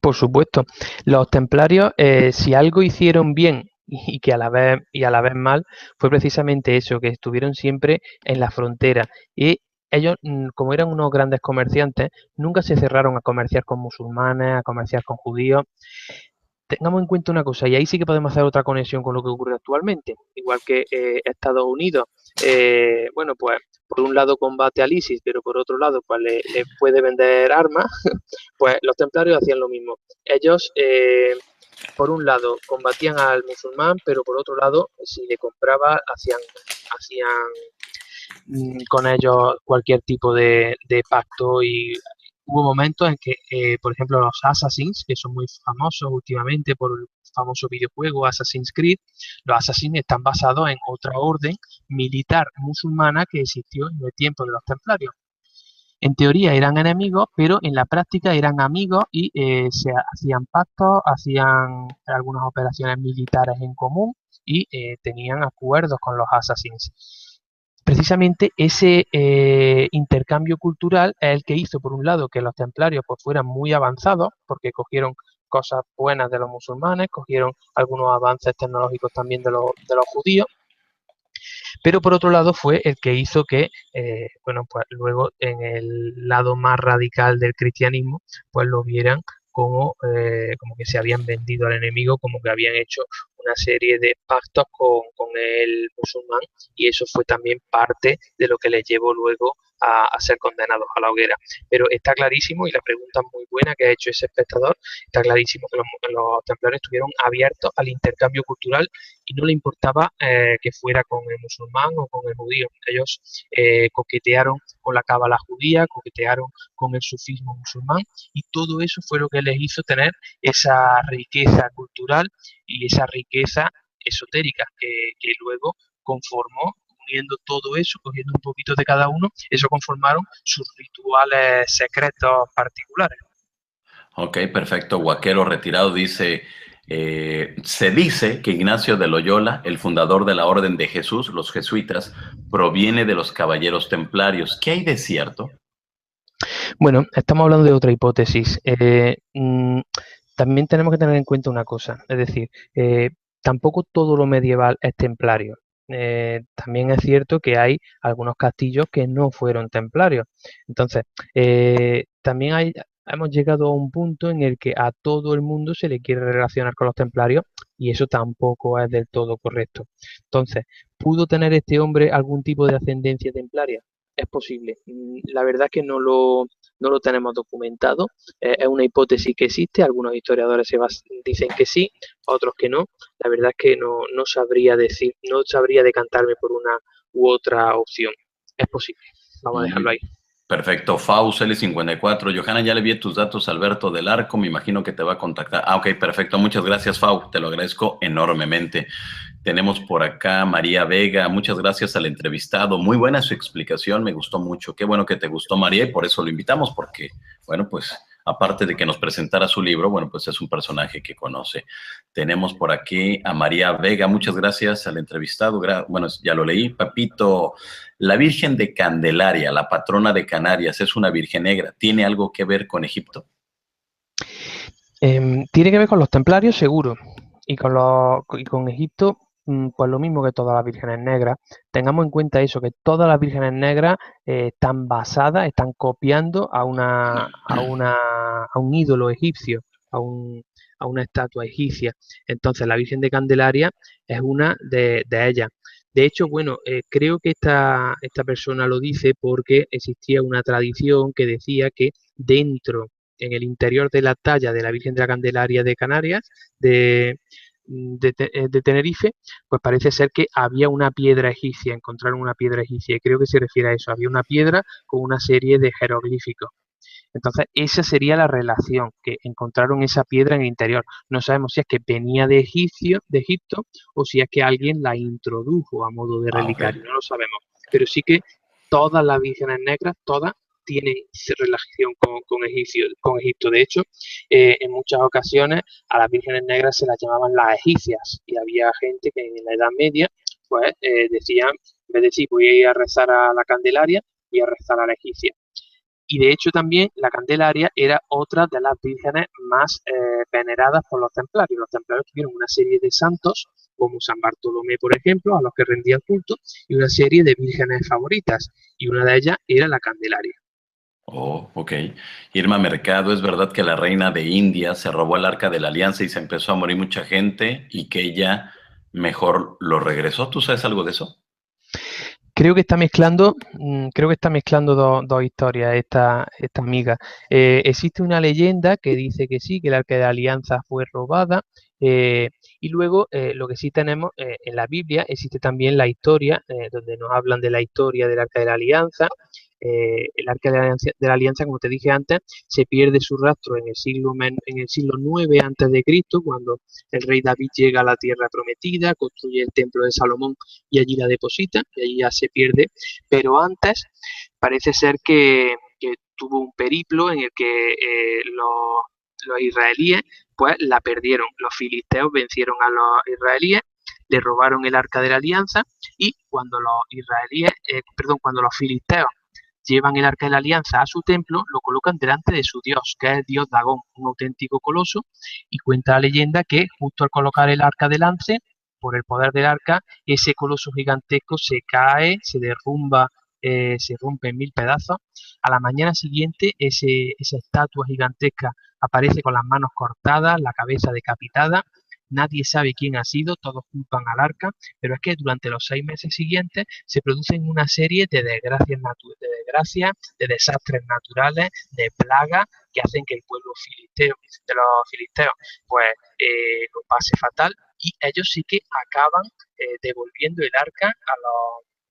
Por supuesto, los templarios, si algo hicieron bien y que a la vez mal, fue precisamente eso, que estuvieron siempre en la frontera. Y ellos, como eran unos grandes comerciantes, nunca se cerraron a comerciar con musulmanes, a comerciar con judíos. Tengamos en cuenta una cosa, y ahí sí que podemos hacer otra conexión con lo que ocurre actualmente, igual que Estados Unidos, bueno, pues por un lado combate al ISIS, pero por otro lado pues le puede vender armas, pues los templarios hacían lo mismo. Ellos, por un lado, combatían al musulmán, pero por otro lado, si le compraba, hacían con ellos cualquier tipo de pacto y hubo momentos en que, por ejemplo, los Assassins, que son muy famosos últimamente por el famoso videojuego Assassin's Creed, los Assassins están basados en otra orden militar musulmana que existió en el tiempo de los templarios. En teoría eran enemigos, pero en la práctica eran amigos y se hacían pactos, hacían algunas operaciones militares en común y tenían acuerdos con los assassins. Precisamente ese intercambio cultural es el que hizo, por un lado, que los templarios pues, fueran muy avanzados, porque cogieron cosas buenas de los musulmanes, cogieron algunos avances tecnológicos también de los judíos, pero por otro lado fue el que hizo que, bueno, pues luego en el lado más radical del cristianismo, pues lo vieran como que se habían vendido al enemigo, como que habían hecho una serie de pactos con el musulmán y eso fue también parte de lo que les llevó luego a ser condenados a la hoguera. Pero está clarísimo, y la pregunta muy buena que ha hecho ese espectador, está clarísimo que los templarios estuvieron abiertos al intercambio cultural y no le importaba que fuera con el musulmán o con el judío. Ellos coquetearon con la cábala judía, coquetearon con el sufismo musulmán y todo eso fue lo que les hizo tener esa riqueza cultural y esa riqueza esotérica que luego conformó, uniendo todo eso, cogiendo un poquito de cada uno, eso conformaron sus rituales secretos particulares. Ok, perfecto. Guaquero Retirado dice, se dice que Ignacio de Loyola, el fundador de la Orden de Jesús, los jesuitas, proviene de los caballeros templarios. ¿Qué hay de cierto? Bueno, estamos hablando de otra hipótesis. También tenemos que tener en cuenta una cosa, es decir, tampoco todo lo medieval es templario. También es cierto que hay algunos castillos que no fueron templarios. Entonces, también hemos llegado a un punto en el que a todo el mundo se le quiere relacionar con los templarios y eso tampoco es del todo correcto. Entonces, ¿pudo tener este hombre algún tipo de ascendencia templaria? Es posible. La verdad es que no no lo tenemos documentado, es una hipótesis que existe, algunos historiadores dicen que sí, otros que no. La verdad es que no sabría decir, no sabría decantarme por una u otra opción. Es posible, vamos a dejarlo ahí. Perfecto, Faust L54. Johanna, ya le vi tus datos a Alberto del Arco, me imagino que te va a contactar. Ah, ok, perfecto, muchas gracias, Faust, te lo agradezco enormemente. Tenemos por acá María Vega, muchas gracias al entrevistado, muy buena su explicación, me gustó mucho. Qué bueno que te gustó, María, y por eso lo invitamos, porque, bueno, pues aparte de que nos presentara su libro, bueno, pues es un personaje que conoce. Tenemos por aquí a María Vega, muchas gracias al entrevistado. Bueno, ya lo leí. Papito, la Virgen de Candelaria, la patrona de Canarias, es una virgen negra. ¿Tiene algo que ver con Egipto? Tiene que ver con los templarios, seguro. Y con Egipto, pues lo mismo que todas las vírgenes negras. Tengamos en cuenta eso, que todas las vírgenes negras están basadas, están copiando a un ídolo egipcio, a una estatua egipcia. Entonces, la Virgen de Candelaria es una de ellas. De hecho, bueno, creo que esta persona lo dice porque existía una tradición que decía que dentro, en el interior de la talla de la Virgen de la Candelaria de Canarias, de Tenerife, pues parece ser que había una piedra egipcia, encontraron una piedra egipcia, y creo que se refiere a eso, había una piedra con una serie de jeroglíficos. Entonces, esa sería la relación, que encontraron esa piedra en el interior. No sabemos si es que venía de Egipto, o si es que alguien la introdujo a modo de relicario, no lo sabemos. Pero sí que todas las vírgenes negras, todas, tienen relación con Egipto. De hecho, en muchas ocasiones a las vírgenes negras se las llamaban las egipcias, y había gente que en la Edad Media pues decían, en vez de decir voy a ir a rezar a la Candelaria, voy a rezar a la egipcia. Y de hecho también la Candelaria era otra de las vírgenes más veneradas por los templarios. Los templarios tuvieron una serie de santos, como San Bartolomé, por ejemplo, a los que rendían culto, y una serie de vírgenes favoritas, y una de ellas era la Candelaria. Oh, ok. Irma Mercado, ¿es verdad que la reina de India se robó el Arca de la Alianza y se empezó a morir mucha gente y que ella mejor lo regresó? ¿Tú sabes algo de eso? Creo que está mezclando dos historias esta amiga. Existe una leyenda que dice que sí, que el Arca de la Alianza fue robada. Y luego lo que sí tenemos en la Biblia, existe también la historia, donde nos hablan de la historia del Arca de la Alianza. El Arca de la Alianza, como te dije antes, se pierde su rastro en el siglo 9 antes de Cristo, cuando el rey David llega a la tierra prometida, construye el templo de Salomón y allí la deposita, y allí ya se pierde. Pero antes parece ser que tuvo un periplo en el que los israelíes pues la perdieron. Los filisteos vencieron a los israelíes, le robaron el Arca de la Alianza, y cuando cuando los filisteos llevan el Arca de la Alianza a su templo, lo colocan delante de su dios, que es el dios Dagón, un auténtico coloso, y cuenta la leyenda que justo al colocar el Arca delante, por el poder del Arca, ese coloso gigantesco se cae, se derrumba, se rompe en mil pedazos. A la mañana siguiente, esa estatua gigantesca aparece con las manos cortadas, la cabeza decapitada. Nadie sabe quién ha sido, todos culpan al Arca, pero es que durante los 6 meses siguientes se producen una serie de desastres naturales, de plagas, que hacen que el pueblo de los filisteos pues lo pase fatal, y ellos sí que acaban devolviendo el arca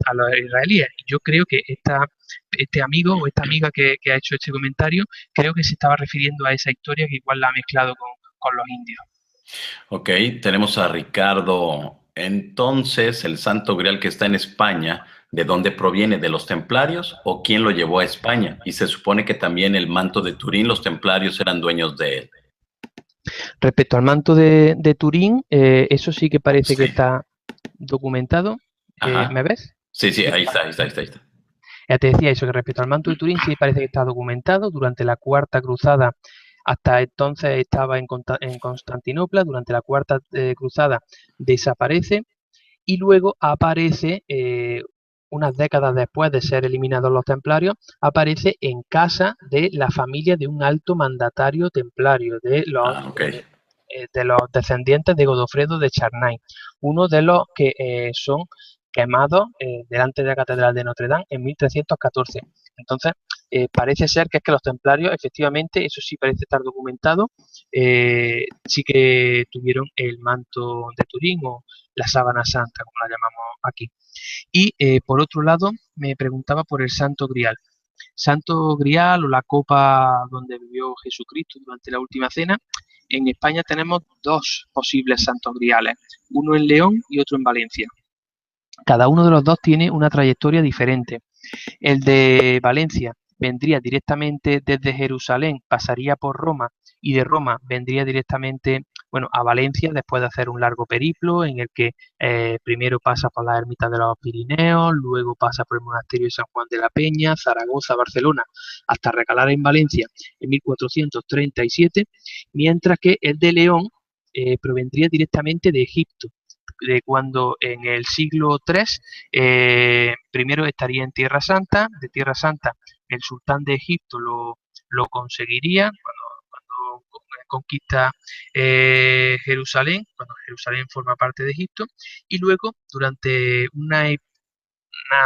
a los israelíes. Y yo creo que este amigo o esta amiga que ha hecho este comentario, creo que se estaba refiriendo a esa historia, que igual la ha mezclado con los indios. Ok, tenemos a Ricardo. Entonces, el Santo Grial que está en España, ¿de dónde proviene? ¿De los templarios o quién lo llevó a España? Y se supone que también el manto de Turín, los templarios eran dueños de él. Respecto al manto de Turín, eso sí que parece que está documentado. ¿Me ves? Sí, sí, ahí está. Ya te decía eso, que respecto al manto de Turín sí parece que está documentado. Durante la Cuarta Cruzada, hasta entonces estaba en Constantinopla. Durante la Cuarta Cruzada desaparece, y luego aparece, unas décadas después de ser eliminados los templarios, aparece en casa de la familia de un alto mandatario templario, de los descendientes de Godofredo de Charnay, uno de los que son quemados delante de la Catedral de Notre Dame en 1314. Entonces, parece ser que es que los templarios, efectivamente, eso sí parece estar documentado, sí que tuvieron el manto de Turín o la sábana santa, como la llamamos aquí. Y por otro lado, me preguntaba por el Santo Grial. Santo Grial o la copa donde vivió Jesucristo durante la última cena. En España tenemos dos posibles santos griales, uno en León y otro en Valencia. Cada uno de los dos tiene una trayectoria diferente. El de Valencia vendría directamente desde Jerusalén, pasaría por Roma y de Roma vendría directamente, bueno, a Valencia después de hacer un largo periplo en el que primero pasa por la ermita de los Pirineos, luego pasa por el monasterio de San Juan de la Peña, Zaragoza, Barcelona, hasta recalar en Valencia en 1437, mientras que el de León provendría directamente de Egipto, de cuando en el siglo III primero estaría en Tierra Santa, de Tierra Santa el sultán de Egipto lo conseguiría cuando conquista Jerusalén, cuando Jerusalén forma parte de Egipto, y luego durante una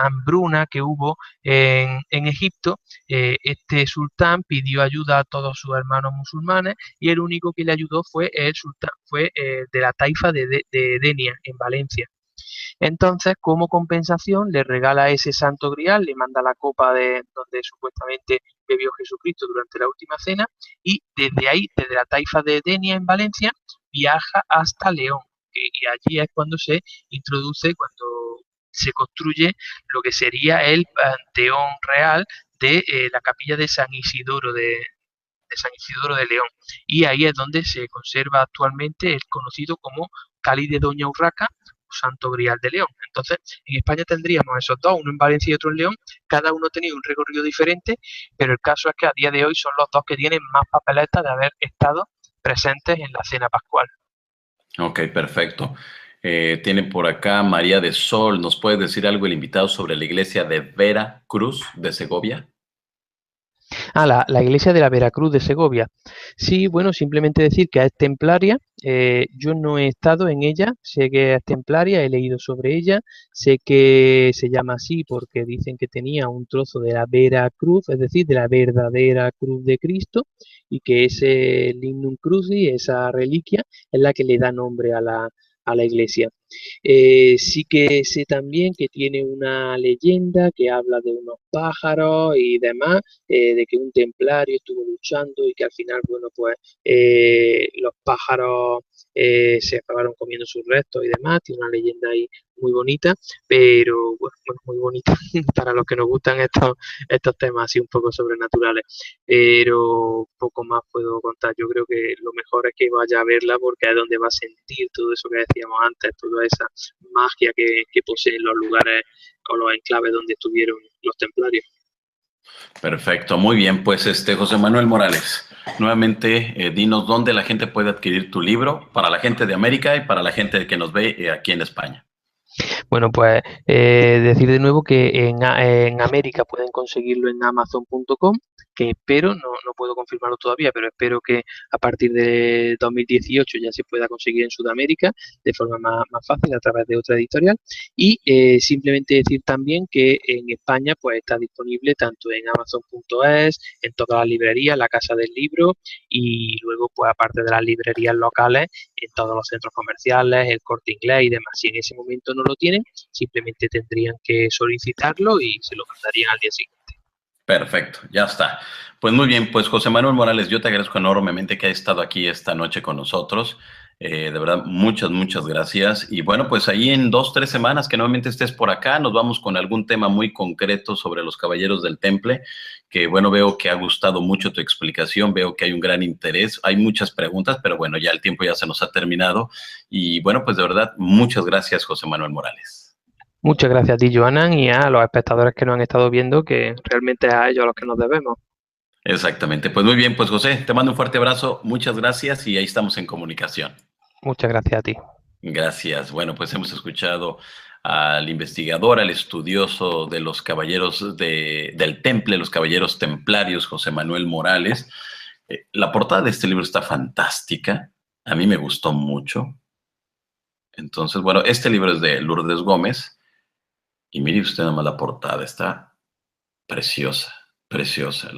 hambruna que hubo en Egipto, este sultán pidió ayuda a todos sus hermanos musulmanes y el único que le ayudó fue el sultán, fue de la taifa de Denia, en Valencia. Entonces, como compensación, le regala ese santo grial, le manda la copa de donde supuestamente bebió Jesucristo durante la última cena, y desde ahí, desde la taifa de Denia en Valencia, viaja hasta León, y allí es cuando se introduce, cuando se construye lo que sería el Panteón Real de la capilla de San Isidoro de San Isidoro de León. Y ahí es donde se conserva actualmente el conocido como Cáliz de Doña Urraca o Santo Grial de León. Entonces, en España tendríamos esos dos, uno en Valencia y otro en León, cada uno tenía un recorrido diferente, pero el caso es que a día de hoy son los dos que tienen más papeletas de haber estado presentes en la cena pascual. Ok, perfecto. Tiene por acá María de Sol. ¿Nos puede decir algo el invitado sobre la iglesia de Vera Cruz de Segovia? La iglesia de la Veracruz de Segovia. Sí, bueno, simplemente decir que es templaria. Yo no he estado en ella, sé que es templaria, he leído sobre ella, sé que se llama así porque dicen que tenía un trozo de la Veracruz, es decir, de la verdadera cruz de Cristo, y que ese lignum crucis, esa reliquia, es la que le da nombre a la iglesia. Sí que sé también que tiene una leyenda que habla de unos pájaros y demás, de que un templario estuvo luchando y que al final, bueno, pues los pájaros se acabaron comiendo sus restos y demás. Tiene una leyenda ahí muy bonita, pero bueno, muy bonita para los que nos gustan estos temas así un poco sobrenaturales. Pero poco más puedo contar. Yo creo que lo mejor es que vaya a verla porque es donde va a sentir todo eso que decíamos antes, toda esa magia que poseen los lugares o los enclaves donde estuvieron los templarios. Perfecto, muy bien. Pues José Manuel Morales, nuevamente dinos dónde la gente puede adquirir tu libro para la gente de América y para la gente que nos ve aquí en España. Bueno, pues decir de nuevo que en América pueden conseguirlo en Amazon.com, que espero, no puedo confirmarlo todavía, pero espero que a partir de 2018 ya se pueda conseguir en Sudamérica de forma más fácil a través de otra editorial. Y simplemente decir también que en España pues está disponible tanto en Amazon.es, en todas las librerías, la Casa del Libro, y luego pues aparte de las librerías locales, en todos los centros comerciales, el Corte Inglés y demás. Si en ese momento no lo tienen, simplemente tendrían que solicitarlo y se lo mandarían al día siguiente. Perfecto, ya está. Pues muy bien, pues José Manuel Morales, yo te agradezco enormemente que hayas estado aquí esta noche con nosotros. De verdad, muchas gracias. Y bueno, pues ahí en 2, 3 semanas que nuevamente estés por acá, nos vamos con algún tema muy concreto sobre los Caballeros del Temple, que bueno, veo que ha gustado mucho tu explicación, veo que hay un gran interés, hay muchas preguntas, pero bueno, ya el tiempo ya se nos ha terminado. Y bueno, pues de verdad, muchas gracias, José Manuel Morales. Muchas gracias a ti, Joanan, y a los espectadores que nos han estado viendo, que realmente es a ellos a los que nos debemos. Exactamente. Pues muy bien, pues José, te mando un fuerte abrazo, muchas gracias y ahí estamos en comunicación. Muchas gracias a ti. Gracias. Bueno, pues hemos escuchado al investigador, al estudioso de los caballeros del Temple, los caballeros templarios, José Manuel Morales. La portada de este libro está fantástica, a mí me gustó mucho. Entonces, bueno, este libro es de Lourdes Gómez y mire usted nomás la portada, está preciosa, preciosa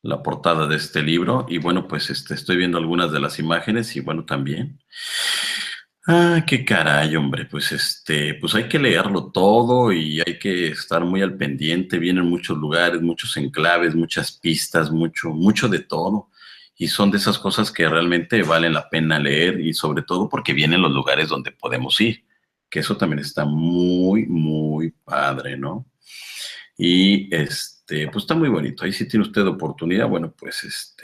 la portada de este libro. Y bueno, pues estoy viendo algunas de las imágenes y bueno, también. Ah, qué caray, hombre. Pues pues hay que leerlo todo y hay que estar muy al pendiente. Vienen muchos lugares, muchos enclaves, muchas pistas, mucho de todo. Y son de esas cosas que realmente valen la pena leer y sobre todo porque vienen los lugares donde podemos ir, que eso también está muy, muy padre, ¿no? Y pues está muy bonito. Ahí si tiene usted oportunidad, bueno, pues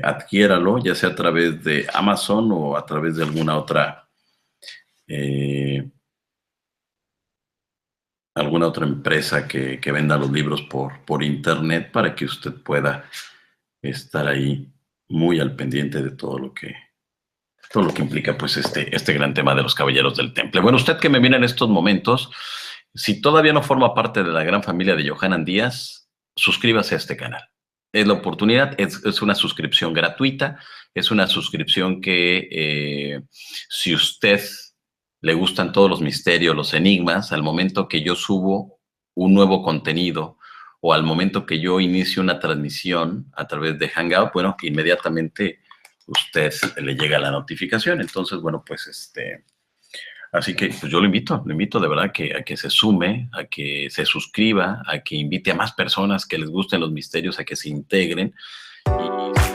adquiéralo, ya sea a través de Amazon o a través de eh, alguna otra empresa que venda los libros por internet para que usted pueda estar ahí muy al pendiente de todo lo que implica pues este gran tema de los Caballeros del Temple. Bueno, usted que me viene en estos momentos, si todavía no forma parte de la gran familia de Johanan Díaz, suscríbase a este canal. Es la oportunidad, es una suscripción gratuita, es una suscripción que si usted le gustan todos los misterios, los enigmas, al momento que yo subo un nuevo contenido o al momento que yo inicio una transmisión a través de Hangout, bueno, inmediatamente usted le llega la notificación. Entonces, bueno, pues así que pues yo lo invito de verdad a que se sume, a que se suscriba, a que invite a más personas que les gusten los misterios, a que se integren. Y